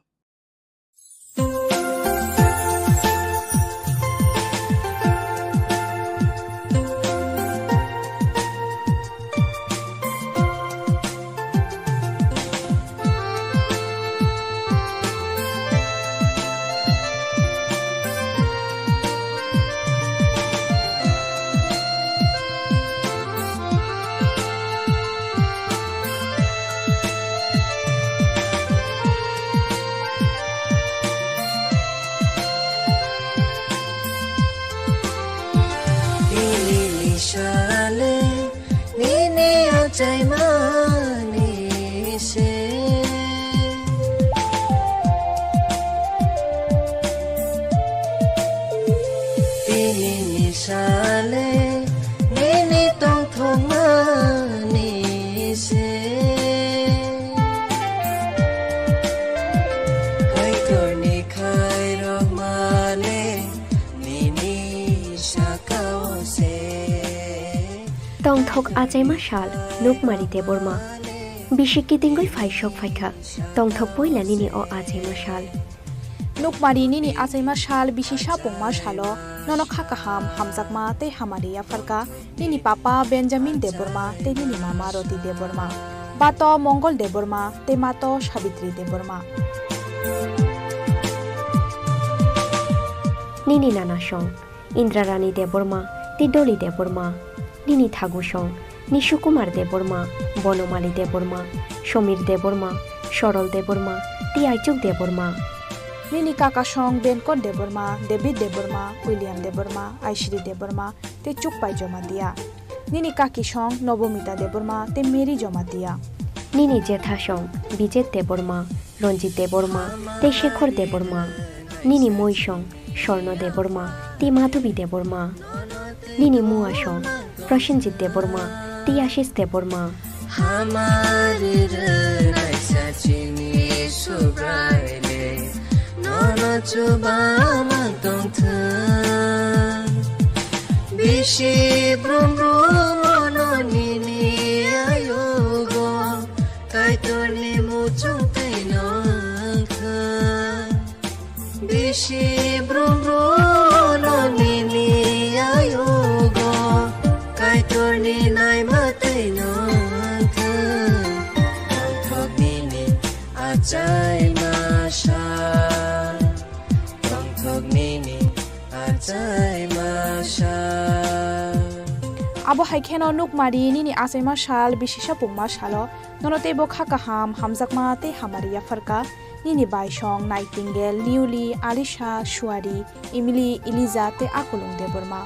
तंथक आजाइमा शाल लुकमारी देबरमा बिशिक्की दिंगै फाइशक फाइखा तंथक पयलानिनि अ आजाइमा शाल
नुकमारिनि आजाइमा शाल बिशिसा पोंमा शालो ननो खाकाहाम हामजाकमा ते हामारिया फरका निनि पापा बेंजामिन देबरमा ते निनि मामा रति देबरमा बातो मंगल देबरमा ते मातो सावित्री देबरमा
निनि नाना सं इंद्रारानी देबरमा ते डली देबरमा निनि थागुसं निशुकुमार देबरमा बनमाली देबरमा समीर देबरमा सरल देबरमा ती आइचुक Debbarma
निनि काकासं banquet Debbarma David Debbarma William Debbarma आइश्री Debbarma ते चुकपाई जमा दिया निनि काकीसं नवमिता देबरमा ते मेरी जमा दिया
निनि जेठासं विजेत देबरमा रंजित देबरमा ते शेखर देबरमा निनि मयसं स्वर्ण देबरमा ते माधवी देबरमा निनि मुआसं प्रसेनजित देबरमा ते आशीष देबरमा
हमारे रनाइसा चिनी सुब्राइले ननो चुबामा तंथं बिशी ब्रुम ब्रुम ननिनि आयोगो काइतोनि मुचुं तैनंथं बिशी ब्रुम ब्रुम ननिनि आयोगो काइतोनि Naima तैनंथं Ajay masha Tongthok nini Ajay masha
abo haikeno nukmari nini asaima shal bishisha pungma shalo nonote bo khaka hamjakma te hamariya farka nini baishong nightingale liuli alisha shuari emily eliza te akulung deborma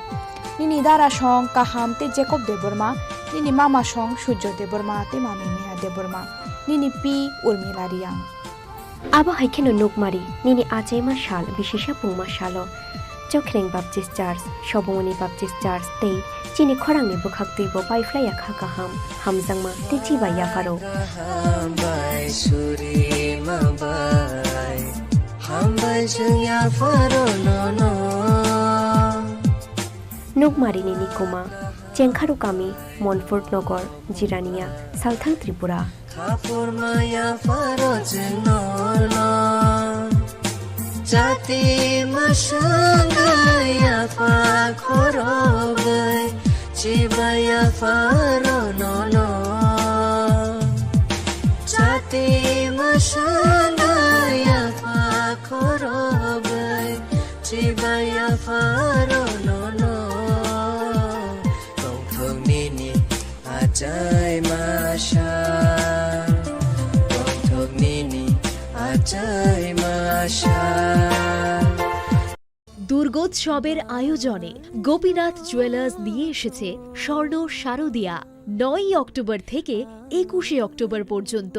nini dara shong kaham te jacob deborma nini mama shong sujjo deborma te mami miha deborma nini pi urmila riyang
abo haikeno nukmari nini asaima shal bishisha pungma shalo Chokhreng Baptist Church, Shobongoni Baptist Church, Tei, Chini Khorang ni bukhak tuibo pai flya khaka hamjangma te chiba ya faro.
Hambai suri mabai Hambai jungya faro no no
Nukmari ni Nikoma, Chenkharu Kami, Montfort Nogor, Jirania, Southern Tripura.
Khapur maya faro no no Jati masangaya pa khorogai Chibaya faro no no Jati masangaya pa khorogai Chibaya faro no no Tongthok nini ajay masha Tongthok nini ajay masha
দুর্গোৎসবের আয়োজনে Gopinath jewellers নিয়ে এসেছে স্বর্ণ শারদিয়া 9 October থেকে 21 October পর্যন্ত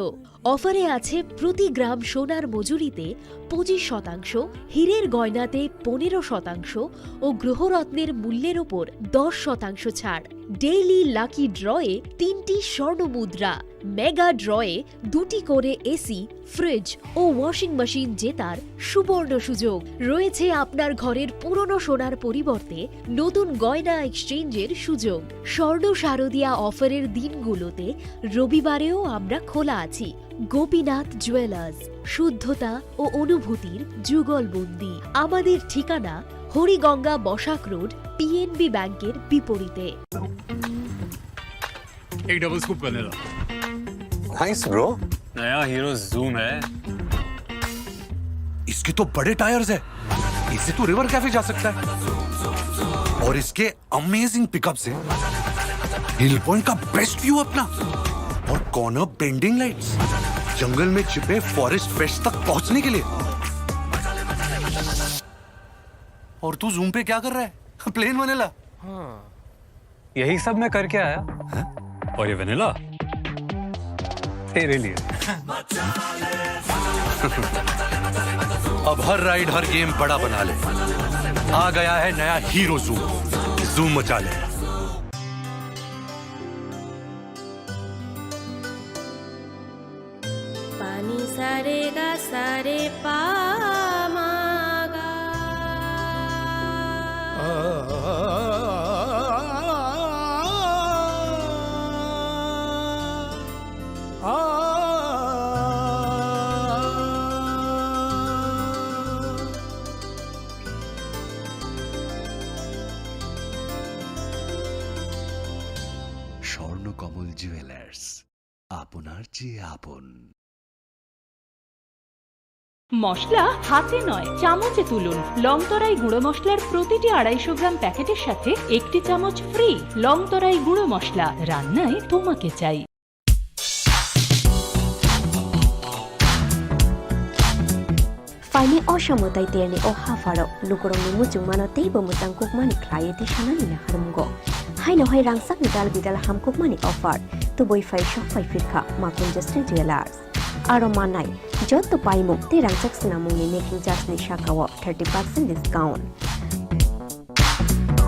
অফারে আছে প্রতি গ্রাম সোনার মজুরিতে 25%, হীরের গয়নাতে 15% ও গ্রহরত্নের মূল্যের ওপর 10% ছাড়। ডেইলি লাকি ড্রয়ে 3টি স্বর্ণ মুদ্রা, মেগা ড্রয়ে 2টি করে এসি, ফ্রিজ ও ওয়াশিং মেশিন জেতার সুবর্ণ সুযোগ রয়েছে। আপনার ঘরের পুরনো সোনার পরিবর্তে নতুন গয়না এক্সচেঞ্জের সুযোগ। স্বর্ণ শারদিয়া অফারের দিনগুলোতে রবিবারেও আমরা খোলা আছি। গোপীনাথ জুয়েলার্স, শুদ্ধতা ও অনুভূতির যুগলবন্দি। আমাদের ঠিকানা হরিগঙ্গা বসাক রোড, পিএনবি ব্যাংকের বিপরীতে।
एक double scoop vanilla.
Nice bro.
नया हीरो जूम है।
इसके तो बड़े टायर्स है, इससे तो रिवर कैफे जा सकता है। और इसके अमेजिंग पिकअप से हिल पॉइंट का बेस्ट व्यू अपना, और कॉर्नर बेंडिंग लाइट्स, जंगल में छिपे फॉरेस्ट फेस्ट तक पहुंचने के लिए। और तू जूम पे क्या कर रहा है? Plane vanilla.
हाँ, यही सब मैं करके आया। है? और ये वनीला तेरे लिए।
अब हर राइड हर गेम बड़ा बना ले। आ गया है नया हीरो जूम, जूम मचा ले।
पानी सारे गा सारे पा मागा
স্বর্ণকমল জুয়েলার্স, আপনার চেয়ে আপন।
মশলা হাতে নয় চামচে তুলুন। লংতরাই গুঁড়ো মশলার প্রতিটি 250 গ্রাম প্যাকেটের সাথে 1টি চামচ ফ্রি। লংতরাই গুঁড়ো মশলা, রান্নায় তোমাকে চাই।
Faini oshamotai tiani o hafaro lukurong ni muchung mano teibo mutang kukmani klayeti shanani na harumgo. Haino hai rangsak ni dal bidal ham kukmani offer to boy fai shop fai firka Makunjasri Jewelers. Aro manai jot to paimuk ti rangsak sinamung ni making charge ni shakawo 30% discount.